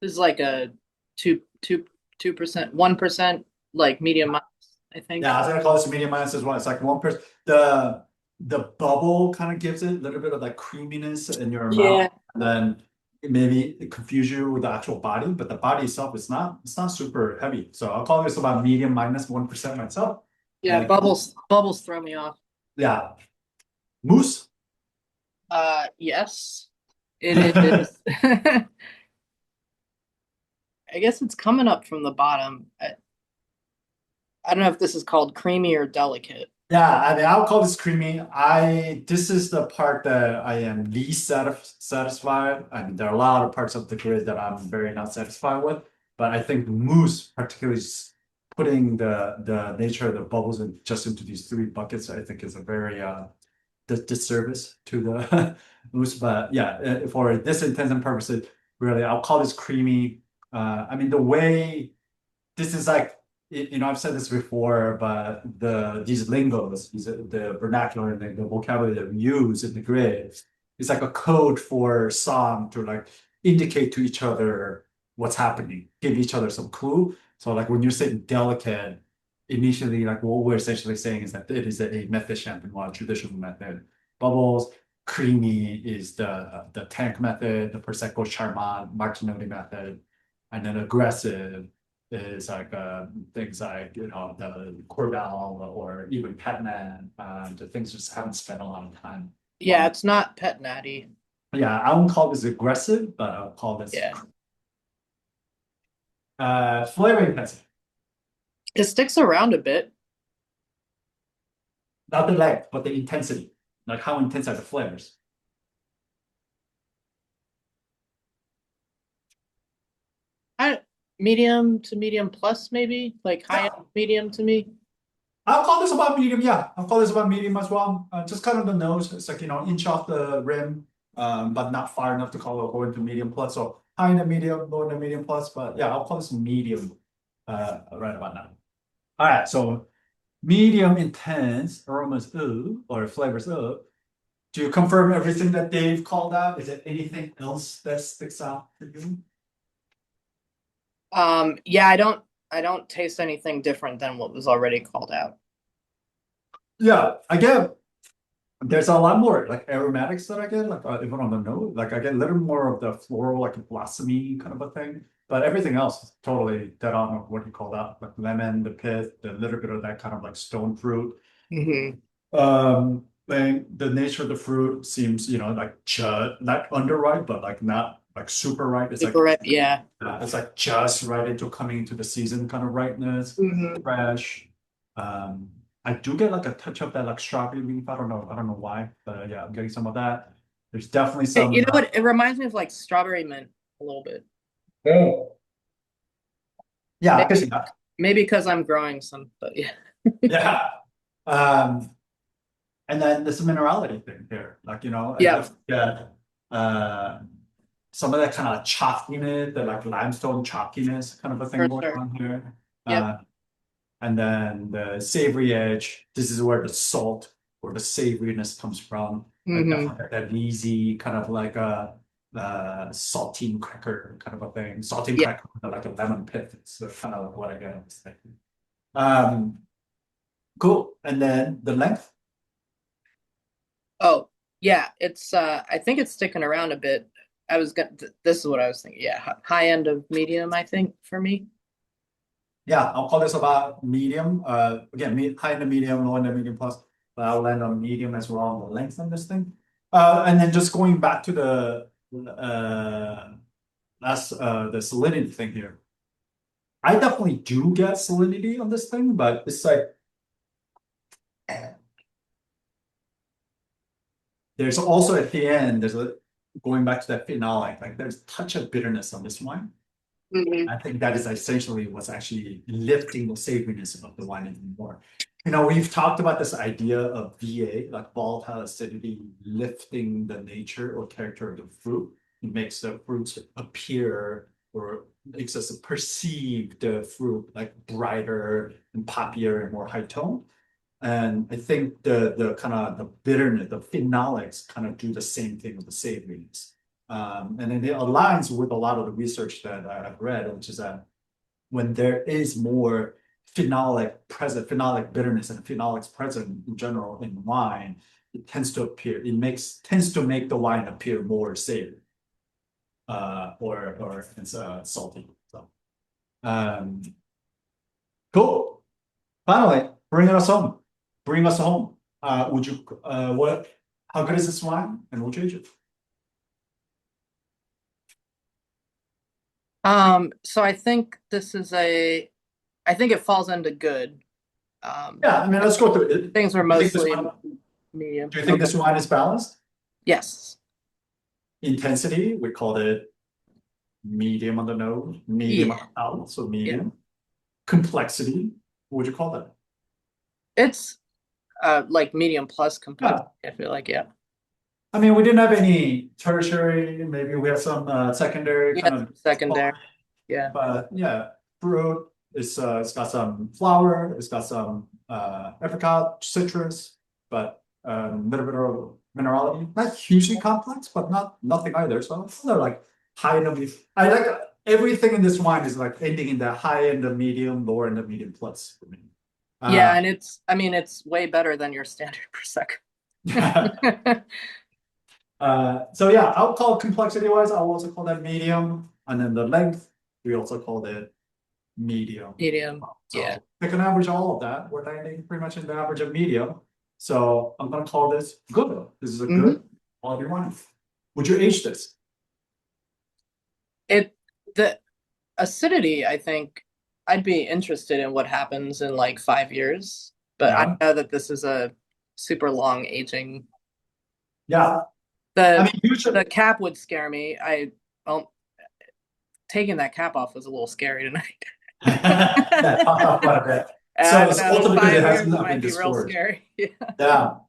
this is like a two percent, 1%, like medium minus, I think. Yeah, I was gonna call this medium minus as well. It's like 1%. The bubble kind of gives it a little bit of like creaminess in your mouth, Yeah, and then maybe it confuse you with the actual body, but the body itself is not super heavy. So I'll call this about medium minus 1% myself. yeah. And Bubbles throw me off. yeah, mousse. Yes, it is. I guess it's coming up from the bottom. I don't know if this is called creamy or delicate. Yeah, I mean, I'll call this creamy. This is the part that I am least satisfied. I mean, there are a lot of parts of the grid that I'm very not satisfied with, but I think mousse, particularly putting the nature of the bubbles in just into these three buckets, I think is a very disservice to the mousse. But yeah, for this intents and purposes, really, I'll call this creamy. I mean, the way this is like I've said this before, but these lingos, the vernacular and the vocabulary that we use in the grid, it's like a code for song to like indicate to each other what's happening, give each other some clue. So like when you're saying delicate, initially like what we're essentially saying is that it is a method champenois traditional method. Bubbles, creamy is the tank method, the prosecco charmant, martinelli method, and then aggressive is like things like the Cordell or even Petman, the things just haven't spent a lot of time Yeah, on. it's not pet natty. Yeah, I won't call this aggressive, but I'll call this Yeah, flavor intensity. it sticks around a bit. Not the length, but the intensity. Like how intense are the flavors? I medium to medium plus maybe, like high end medium to me. I'll call this about medium. Yeah, I'll call this about medium as well. Just kind of the nose. It's like, inch off the rim, but not far enough to call it go into medium plus. So high in the medium, low in the medium plus. But yeah, I'll call this medium right about now. All right, so medium intense aromas or flavors of. Do you confirm everything that Dave called out? Is there anything else that sticks out for you? Yeah, I don't taste anything different than what was already called out. Yeah, I get there's a lot more like aromatics that I get, like even on the nose, like I get a little more of the floral, like a blossomy kind of a thing. But everything else is totally dead on of what you call that, like lemon, the pith, the little bit of that kind of like stone fruit. Mm-hmm. The nature of the fruit seems, like just like underripe, but like not like super ripe. It's like Super ripe, yeah. it's like just right into coming into the season kind of ripeness, Mm-hmm. fresh. I do get like a touch of that like strawberry leaf. I don't know why, but yeah, I'm getting some of that. There's definitely some. You know what? It reminds me of like strawberry mint a little bit. Yeah, I can Maybe see that. maybe because I'm growing some, but yeah. Yeah. Um, and then there's a minerality thing here, like I Yeah, definitely get some of that kind of chalkiness, the like limestone chalkiness kind of a thing for going sure. on here. Yep. And then the savory edge, this is where the salt or the savoriness comes from. Like Mm-hmm. that easy kind of like saltine cracker kind of a thing. Saltine Yeah. cracker, like a lemon pith. So kind of what I get. Cool. And then the length. Oh, yeah, it's I think it's sticking around a bit. I was gonna this is what I was thinking. Yeah, high end of medium, I think, for me. Yeah, I'll call this about medium. Again, high end of medium, low end of medium plus, but I'll land on medium as well on the length on this thing. And then just going back to the the salinity thing here. I definitely do get salinity on this thing, but it's like there's also at the end, there's a going back to that phenolic, like there's a touch of bitterness on this wine. I think that is essentially what's actually lifting the savoriness of the wine even more. You know, we've talked about this idea of VA, like volatile acidity, lifting the nature or character of the fruit. It makes the fruits appear or makes us perceive the fruit like brighter and poppier and more high tone. And I think the kind of the bitterness, the phenolics kind of do the same thing with the savoriness. And then it aligns with a lot of the research that I've read, which is that when there is more phenolic bitterness and phenolics present in general in wine, it tends to appear, tends to make the wine appear more savory. Or it's salty. So cool. Finally, bring us home. Bring us home. Would you how good is this wine? And would you age it? So I think I think it falls into good. Yeah, I mean, let's go through it. Things were Do you think this mostly wine- medium. Do you think this wine is balanced? Yes. Intensity, we called it medium on the nose, medium on the palate, so medium. Complexity, what would you call that? It's like medium plus complexity, I feel like, yeah. I mean, we didn't have any tertiary, maybe we have some secondary kind of. Secondary. Yeah. But yeah, fruit, it's got some flower, it's got some apricot, citrus, but a little bit of minerality. Not hugely complex, but nothing either. So they're like high end of I like everything in this wine is like ending in the high end of medium, lower end of medium plus for me. Yeah, and it's way better than your standard prosecco. So yeah, I'll call complexity wise, I'll also call that medium. And then the length, we also called it medium. Medium. So Yeah. pick an average of all of that. We're landing pretty much in the average of medium. So I'm gonna call this good. This is a good quality wine. Would you age this? The acidity, I think I'd be interested in what happens in like 5 years, but I know that this is a super long aging. Yeah. I mean, The cap would scare me. Taking that cap off was a little scary tonight. that popped up quite a bit. So it's also because it has not been discouraged. Scary. Yeah.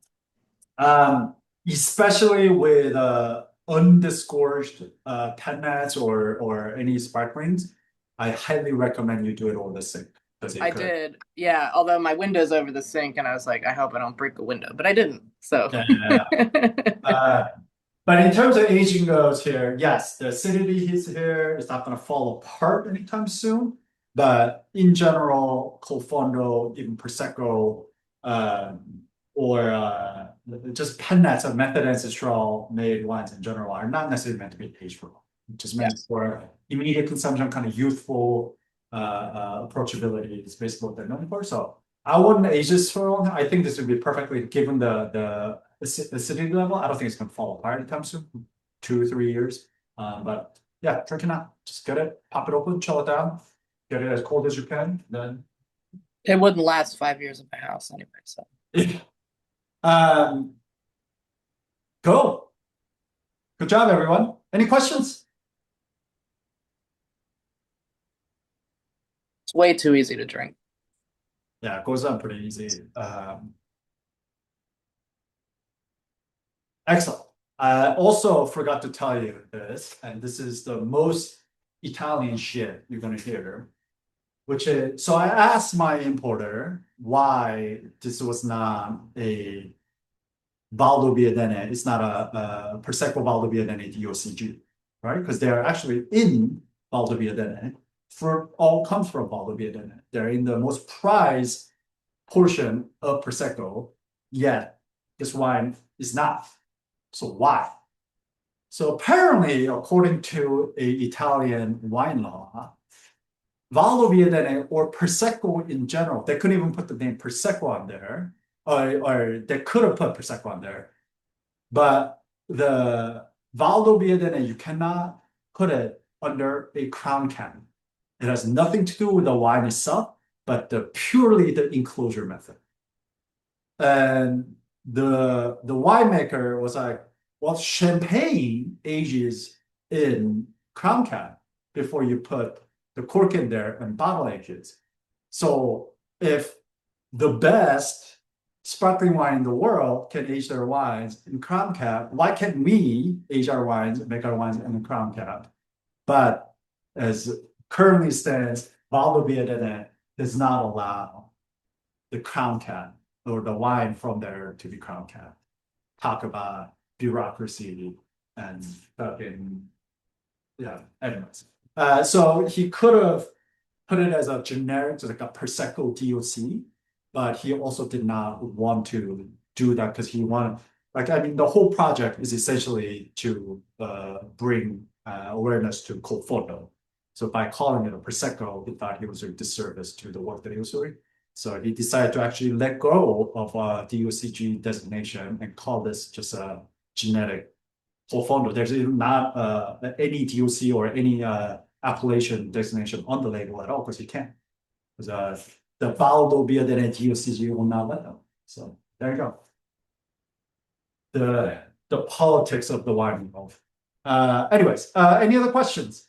Especially with undiscouraged pennets or any sparklings, I highly recommend you do it over the sink. I did, yeah. Although my window's over the sink, and I was like, I hope I don't break the window, but I didn't. So. But in terms of aging goes here, yes, the acidity is here. It's not going to fall apart anytime soon. But in general, Fondo, even prosecco, or just pennets of method ancestral made wines in general are not necessarily meant to be aged for long. Just meant for immediate consumption, kind of youthful approachability is basically what they're known for. So I wouldn't age this for long. I think this would be perfectly given the acidity level. I don't think it's going to fall apart anytime soon. 2 or 3 years. But yeah, drink it now. Just get it, pop it open, chill it down, get it as cold as you can. Then it wouldn't last 5 years in my house anyway. So. Cool. Good job, everyone. Any questions? It's way too easy to drink. Yeah, it goes down pretty easy. Excellent. I also forgot to tell you this, and this is the most Italian shit you're gonna hear, which is, so I asked my importer why this was not a Valdobbiadene, it's not a Prosecco Valdobbiadene DOCG. right? Because they're actually in Valdobbiadene. Fruit all comes from Valdobbiadene. They're in the most prized portion of prosecco, yet this wine is not. So why? So apparently, according to a Italian wine law, Valdobbiadene or prosecco in general, they couldn't even put the name prosecco on there, or they could have put prosecco on there, but the Valdobbiadene, you cannot put it under a crown can. It has nothing to do with the wine itself, but purely the enclosure method. And the winemaker was like, well, champagne ages in crown can before you put the cork in there and bottle ages. So if the best sparkling wine in the world can age their wines in crown cap, why can't we age our wines and make our wines in the crown cap? But as currently stands, Valdobbiadene does not allow the crown cap or the wine from there to be crown cap. Talk about bureaucracy and fucking, yeah, anyways. So he could have put it as a generic, like a Prosecco DOC, but he also did not want to do that because he wanted, like, I mean, the whole project is essentially to bring awareness to Fondo. So by calling it a Prosecco, he thought he was a disservice to the work that he was doing. So he decided to actually let go of DOCG designation and call this just a generic Fondo. There's not any DOC or any appellation designation on the label at all because you can't. Because the Valdobbiadene DOCG will not let them. So there you go. The politics of the wine world. Anyways, any other questions?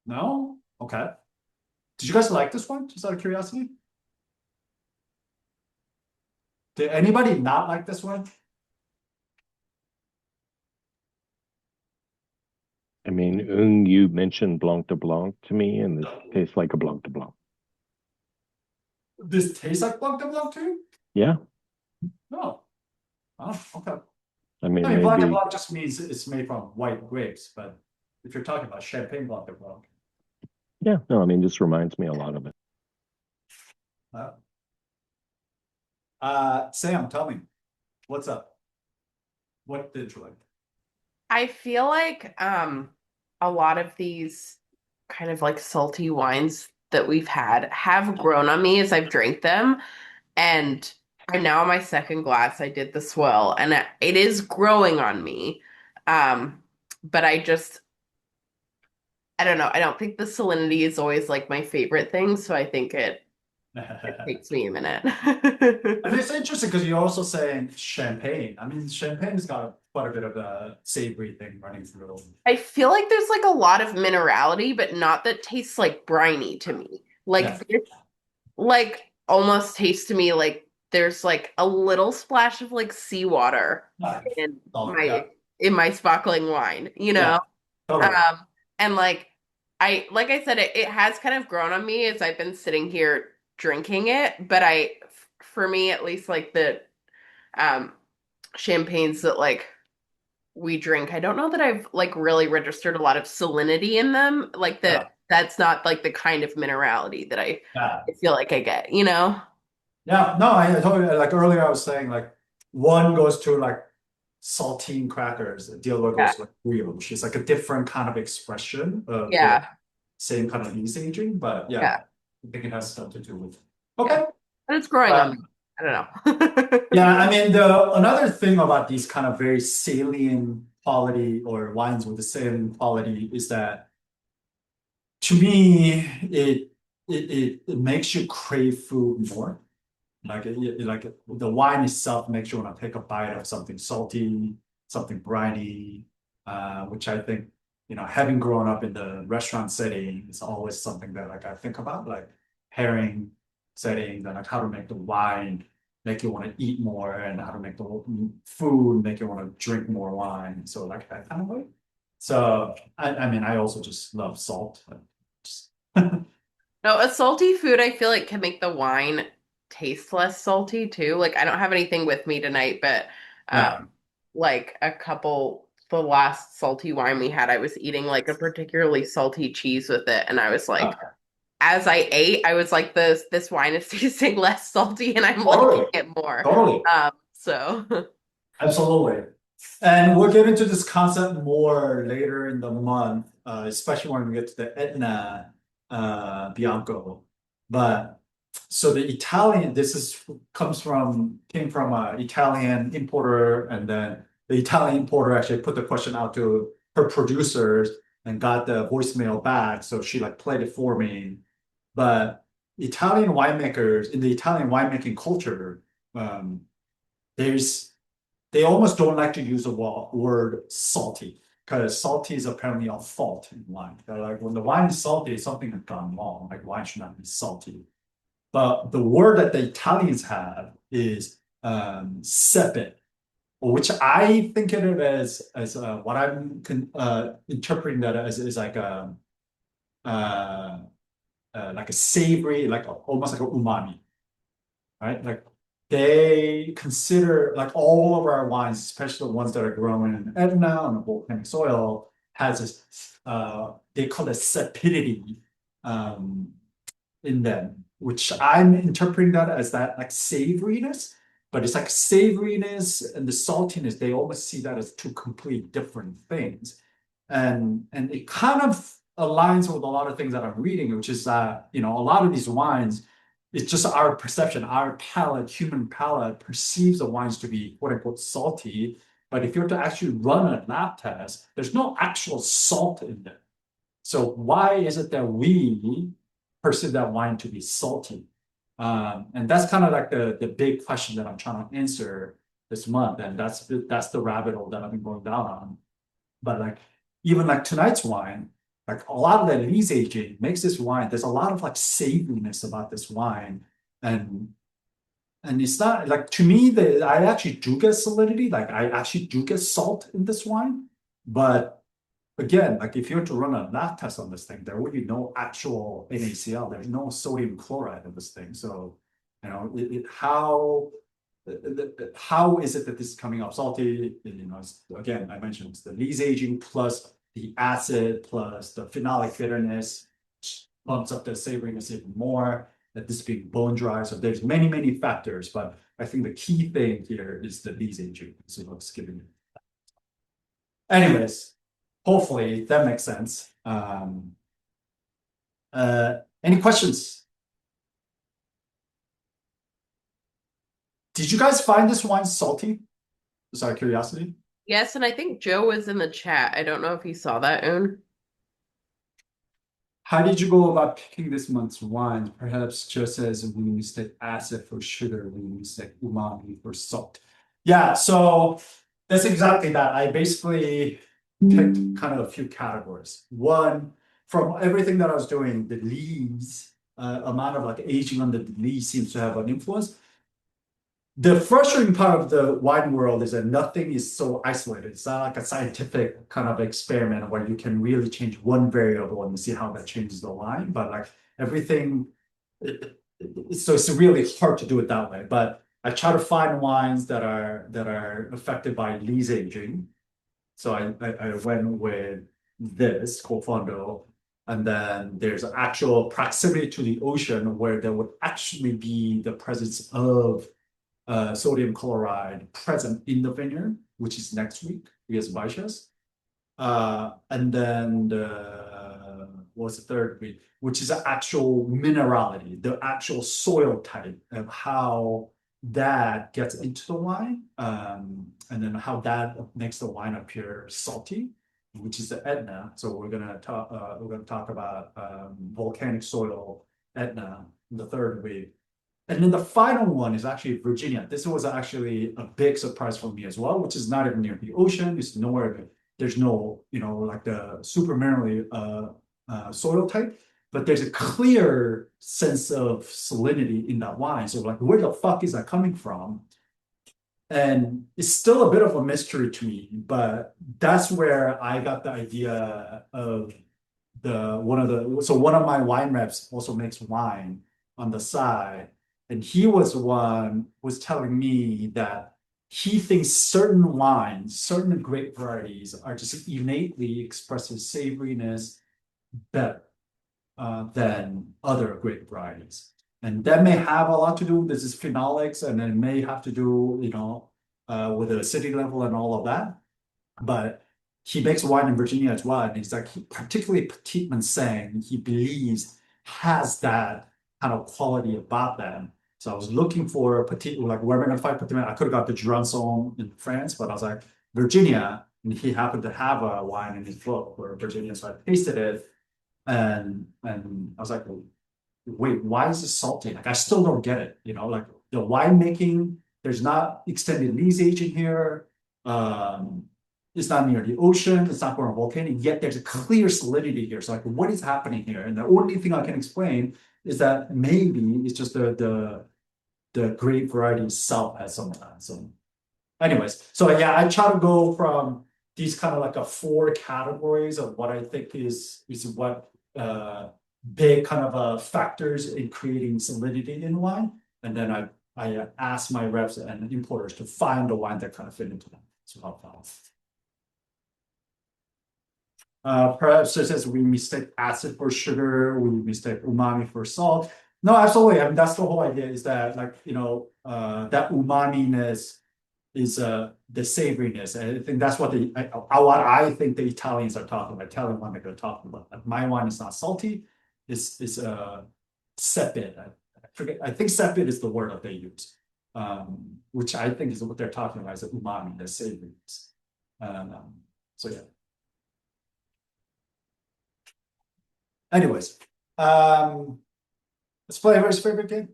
No? Okay. Did you guys like this one? Just out of curiosity? Did anybody not like this one? I mean, you mentioned Blanc de Blanc to me, and this tastes like a Blanc de Blanc. This tastes like Blanc de Blanc too? Yeah. No. Oh, okay. I mean, Blanc de maybe. Blanc just means it's made from white grapes, but if you're talking about champagne Blanc de Blanc. Yeah, no, I mean, this reminds me a lot of it. Sam, tell me, what's up? What did you like? I feel like a lot of these kind of like salty wines that we've had have grown on me as I've drank them. And I'm now on my second glass. I did the swirl and it is growing on me. But I don't know. I don't think the salinity is always like my favorite thing. So I think it takes me a minute. I mean, it's interesting because you're also saying champagne. I mean, champagne's got quite a bit of a savory thing running through. I feel like there's like a lot of minerality, but not that tastes like briny to me. Like Yeah. this, like almost tastes to me like there's like a little splash of like seawater in Yeah. my sparkling wine, you know? Yeah, totally. And like I said, it has kind of grown on me as I've been sitting here drinking it, but for me at least, like the um champagnes that like we drink, I don't know that I've like really registered a lot of salinity in them. Like that's not like the kind of minerality that I feel like I get, you know? Yeah, no, I told you like earlier I was saying like one goes to like saltine crackers, the other goes to like brioche. It's like a different kind of expression of the same kind of yeast aging, but I think it has stuff to do with. Okay. And it's growing on me. I don't know. Yeah, I mean another thing about these kind of very salient quality or wines with the salient quality is that to me it makes you crave food more. Like the wine itself makes you want to take a bite of something salty, something briny, which I think, having grown up in the restaurant setting is always something that like I think about, like pairing settings and like how to make the wine make you want to eat more and how to make the food make you want to drink more wine. So like that kind of way. So I mean I also just love salt. Just No, a salty food I feel like can make the wine taste less salty too. Like I don't have anything with me tonight, but Yeah. like the last salty wine we had, I was eating like a particularly salty cheese with it, and I was like, Okay. as I ate, I was like, this wine is tasting less salty, and I'm liking Totally. it more. Totally. So Absolutely. And we'll get into this concept more later in the month, especially when we get to the Etna Bianco. But so the Italian, came from an Italian importer, and then the Italian importer actually put the question out to her producers and got the voicemail back. So she like played it for me. But Italian winemakers in the Italian winemaking culture, um, there's they almost don't like to use the word salty because salty is apparently a fault in wine. They're like, when the wine is salty, something has gone wrong. Like wine should not be salty. But the word that the Italians have is sepe, which I think of it as what I'm interpreting that as is uh, like a savory, almost like a umami, right? Like they consider like all of our wines, especially the ones that are grown in Etna on a volcanic soil, has this they call it sapidity um, in them, which I'm interpreting that as that like savoriness, but it's like savoriness and the saltiness, they almost see that as two complete different things. And it kind of aligns with a lot of things that I'm reading, which is that, a lot of these wines, it's just our perception, our palate, human palate perceives the wines to be quote unquote salty. But if you were to actually run a lab test, there's no actual salt in them. So why is it that we perceive that wine to be salty? And that's kind of like the big question that I'm trying to answer this month. And that's the rabbit hole that I've been going down on. But like even like tonight's wine, like a lot of the lees aging makes this wine. There's a lot of like savoriness about this wine, and it's not like to me that I actually do get solidity. Like I actually do get salt in this wine, but again, like if you were to run a lab test on this thing, there would be no actual NaCl. There's no sodium chloride in this thing. So, how is it that this is coming off salty? Again, I mentioned it's the lees aging plus the acid plus the phenolic bitterness bumps up the savoriness even more. That this being bone dry. So there's many, many factors, but I think the key thing here is the lees aging. So let's give it. Anyways, hopefully that makes sense. Any questions? Did you guys find this wine salty? Just out of curiosity. yes, and I think Joe was in the chat. I don't know if he saw that, Un. How did you go about picking this month's wines? Perhaps just as we mistake acid for sugar, we mistake umami for salt. Yeah, so that's exactly that. I basically picked kind of a few categories. One, from everything that I was doing, the leaves, amount of like aging on the leaves seems to have an influence. The frustrating part of the wine world is that nothing is so isolated. It's not like a scientific kind of experiment where you can really change one variable and see how that changes the wine. But like everything, so it's really hard to do it that way. But I try to find wines that are affected by lees aging. So I went with this called Fondo. And then there's actual proximity to the ocean where there would actually be the presence of sodium chloride present in the vineyard, which is next week, because Baixas. And then what's the third week, which is the actual minerality, the actual soil type of how that gets into the wine, and then how that makes the wine appear salty, which is the Etna. So we're gonna talk about volcanic soil Etna in the third week. And then the final one is actually Virginia. This was actually a big surprise for me as well, which is not even near the ocean. It's nowhere. There's no, like the super minerally soil type, but there's a clear sense of salinity in that wine. So like, where the fuck is that coming from? And it's still a bit of a mystery to me, but that's where I got the idea of one of my wine reps also makes wine on the side, and he was the one who was telling me that he thinks certain wines, certain grape varieties are just innately expressive savoriness better than other grape varieties. And that may have a lot to do with this phenolics, and it may have to do, with the acidity level and all of that. But he makes wine in Virginia as well, and he's like, particularly Petit Manseng, he believes has that kind of quality about them. So I was looking for a Petit, like where am I gonna find Petit Manseng? I could have got the Jurançon in France, but I was like, Virginia, and he happened to have a wine in his book for Virginia, so I tasted it, and I was like, wait, why is it salty? Like I still don't get it, like the winemaking, there's not extended lease aging here. It's not near the ocean, it's not going volcanic, yet there's a clear salinity here. So like, what is happening here? And the only thing I can explain is that maybe it's just the grape variety itself has some of that. So anyways, so yeah, I try to go from these kind of like a four categories of what I think is what big kind of factors in creating salinity in wine. And then I ask my reps and importers to find the wine that kind of fit into them. So how about perhaps just as we mistake acid for sugar, we mistake umami for salt. No, absolutely. I mean, that's the whole idea is that like, that umami-ness is the savoriness. And I think that's what what I think the Italians are talking about, Italian wine they're talking about. Like, my wine is not salty, it's sepid. I forget, I think sepid is the word that they use. Which I think is what they're talking about is the umami, the savoriness. So yeah. Anyways, let's play everybody's favorite game.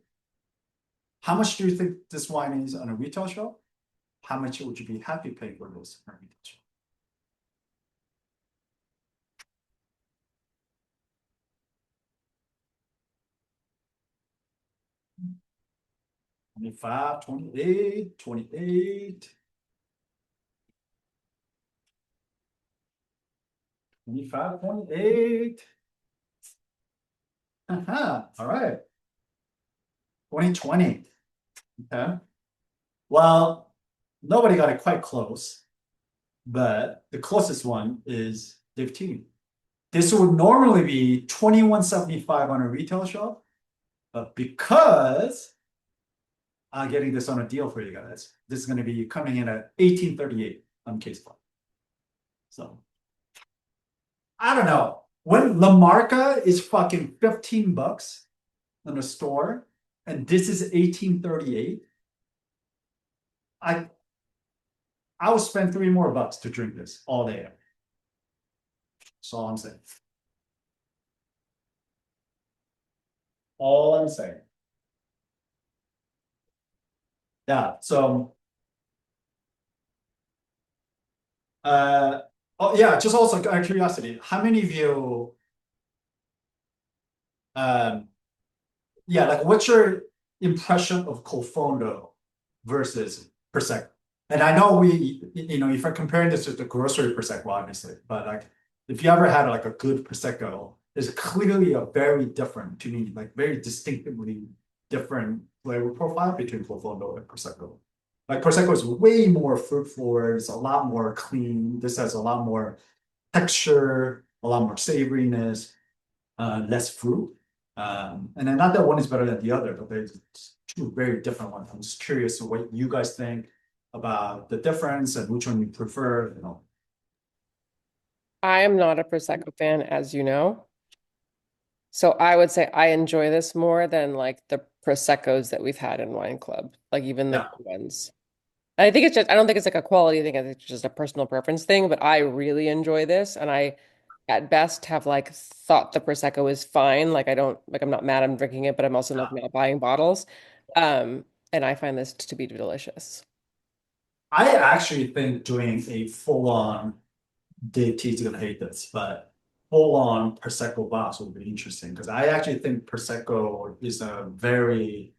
How much do you think this wine is on a retail shelf? How much would you be happy paying for this on a retail shelf? 25, 28, 28. 25, 28. All right. 2020. Okay. Well, nobody got it quite close, but the closest one is 15. This would normally be $21.75 on a retail shelf, but because I'm getting this on a deal for you guys, this is going to be coming in at $18.38 on case bar. So I don't know. When La Marca is fucking $15 in a store, and this is $18.38, I will spend $3 more to drink this all day. That's all I'm saying. All I'm saying. Yeah, so oh yeah, just also out of curiosity, how many of you yeah, like what's your impression of Fondo versus Prosecco? And I know if I'm comparing this to the grocery Prosecco, obviously, but like if you ever had like a good Prosecco, there's clearly a very different, to me, like very distinctively different flavor profile between Fondo and Prosecco. Like Prosecco is way more fruit forward, it's a lot more clean. This has a lot more texture, a lot more savoriness, less fruit. And then not that one is better than the other, but they're two very different ones. I'm just curious what you guys think about the difference and which one you prefer, I am not a Prosecco fan, as you know. So I would say I enjoy this more than like the Proseccos that we've had in Wine Club, like even the good ones. And I think it's just, I don't think it's like a quality thing. I think it's just a personal preference thing, but I really enjoy this. And I, at best, have like thought the Prosecco is fine. Like I don't, like I'm not mad I'm drinking it, but I'm also not mad buying bottles. And I find this to be delicious. I actually think doing a full-on, Dave T's gonna hate this, but full-on Prosecco box would be interesting because I actually think Prosecco is a very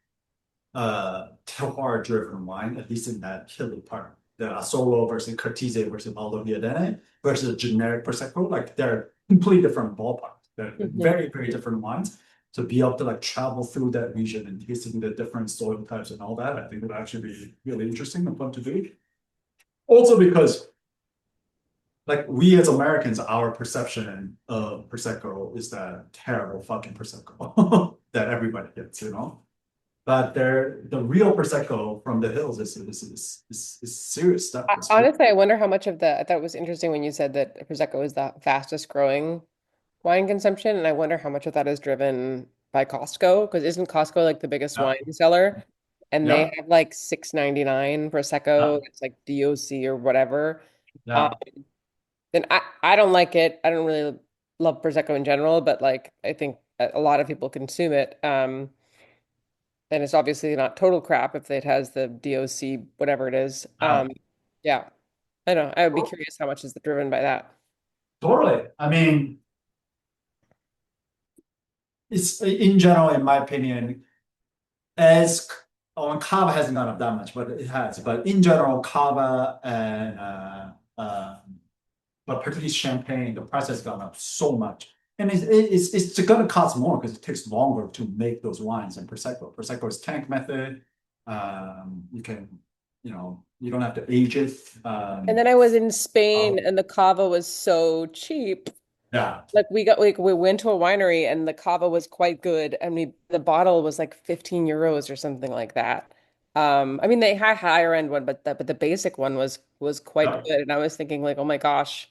terroir driven wine, at least in that hilly part. The Asolo versus Cortese versus Valdoviadene versus generic Prosecco, like they're completely different ballparks. They're Mhm. very, very different wines. To be able to like travel through that region and tasting the different soil types and all that, I think would actually be really interesting and fun to do. Also because like we as Americans, our perception of Prosecco is that terrible fucking Prosecco that everybody gets, you know? But the real Prosecco from the hills is serious stuff. It's really, Honestly, I wonder how much of the, I thought it was interesting when you said that Prosecco is the fastest growing wine consumption, and I wonder how much of that is driven by Costco, because isn't Costco like the biggest yeah, wine seller? And they yeah, have like 6.99 Prosecco, yeah, it's like DOC or whatever. Um, yeah. and I don't like it. I don't really love Prosecco in general, but like I think a lot of people consume it. And it's obviously not total crap if it has the DOC, whatever it is. Yeah. Yeah, I don't know. I would be curious how much is driven by that. Totally. I mean, it's in general, in my opinion, as on Kava hasn't gone up that much, but it has. But in general, Kava and but particularly champagne, the price has gone up so much. And it's gonna cost more because it takes longer to make those wines than Prosecco. Prosecco is tank method. You can, you don't have to age it. And then I was in Spain Oh, and the cava was so cheap. yeah, Like we went to a winery and the cava was quite good and the bottle was like 15 euros or something like that. I mean they had higher end one, but the basic one was quite yeah, good. And I was thinking like, oh my gosh,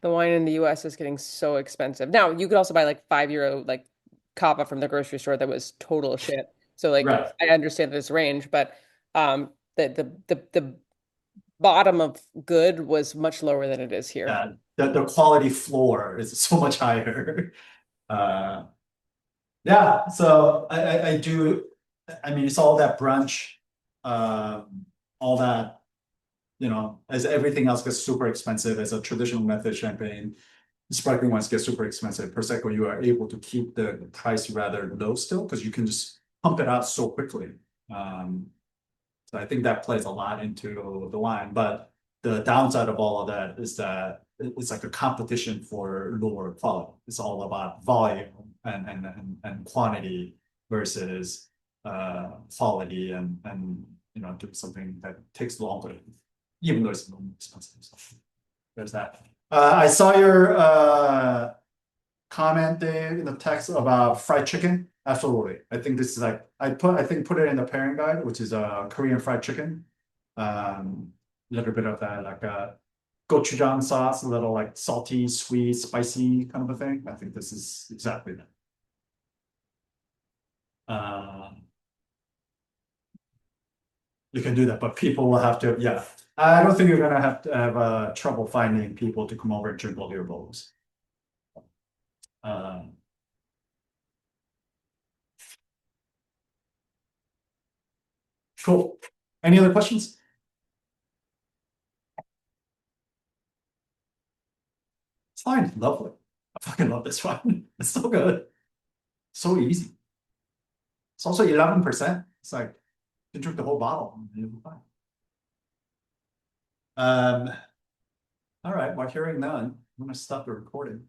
the wine in the US is getting so expensive. Now you could also buy like 5 euro like cava from the grocery store that was total shit. So like right. I understand this range, but the bottom of good was much lower than it is here. Yeah, the quality floor is so much higher. Uh, yeah, so I do. I mean, it's all that brunch, all that, as everything else gets super expensive as a traditional method champagne, sparkling wines get super expensive. Prosecco, you are able to keep the price rather low still because you can just pump it out so quickly. Um, so I think that plays a lot into the wine, but the downside of all of that is that it's like a competition for lower quality. It's all about volume and quantity versus quality and do something that takes longer, even though it's more expensive. So there's that. I saw your comment there in the text about fried chicken. Absolutely. I think this is like I think put it in the pairing guide, which is Korean fried chicken. A little bit of that like gochujang sauce, a little like salty, sweet, spicy kind of a thing. I think this is exactly that. You can do that, but people will have to, yeah. I don't think you're gonna have to have trouble finding people to come over and drink all your bowls. Um, cool. Any other questions? It's fine. Lovely. I fucking love this one. It's so good. So easy. It's also 11%. It's like you can drink the whole bottle and you'll be fine. All right. While hearing none, I'm gonna stop the recording.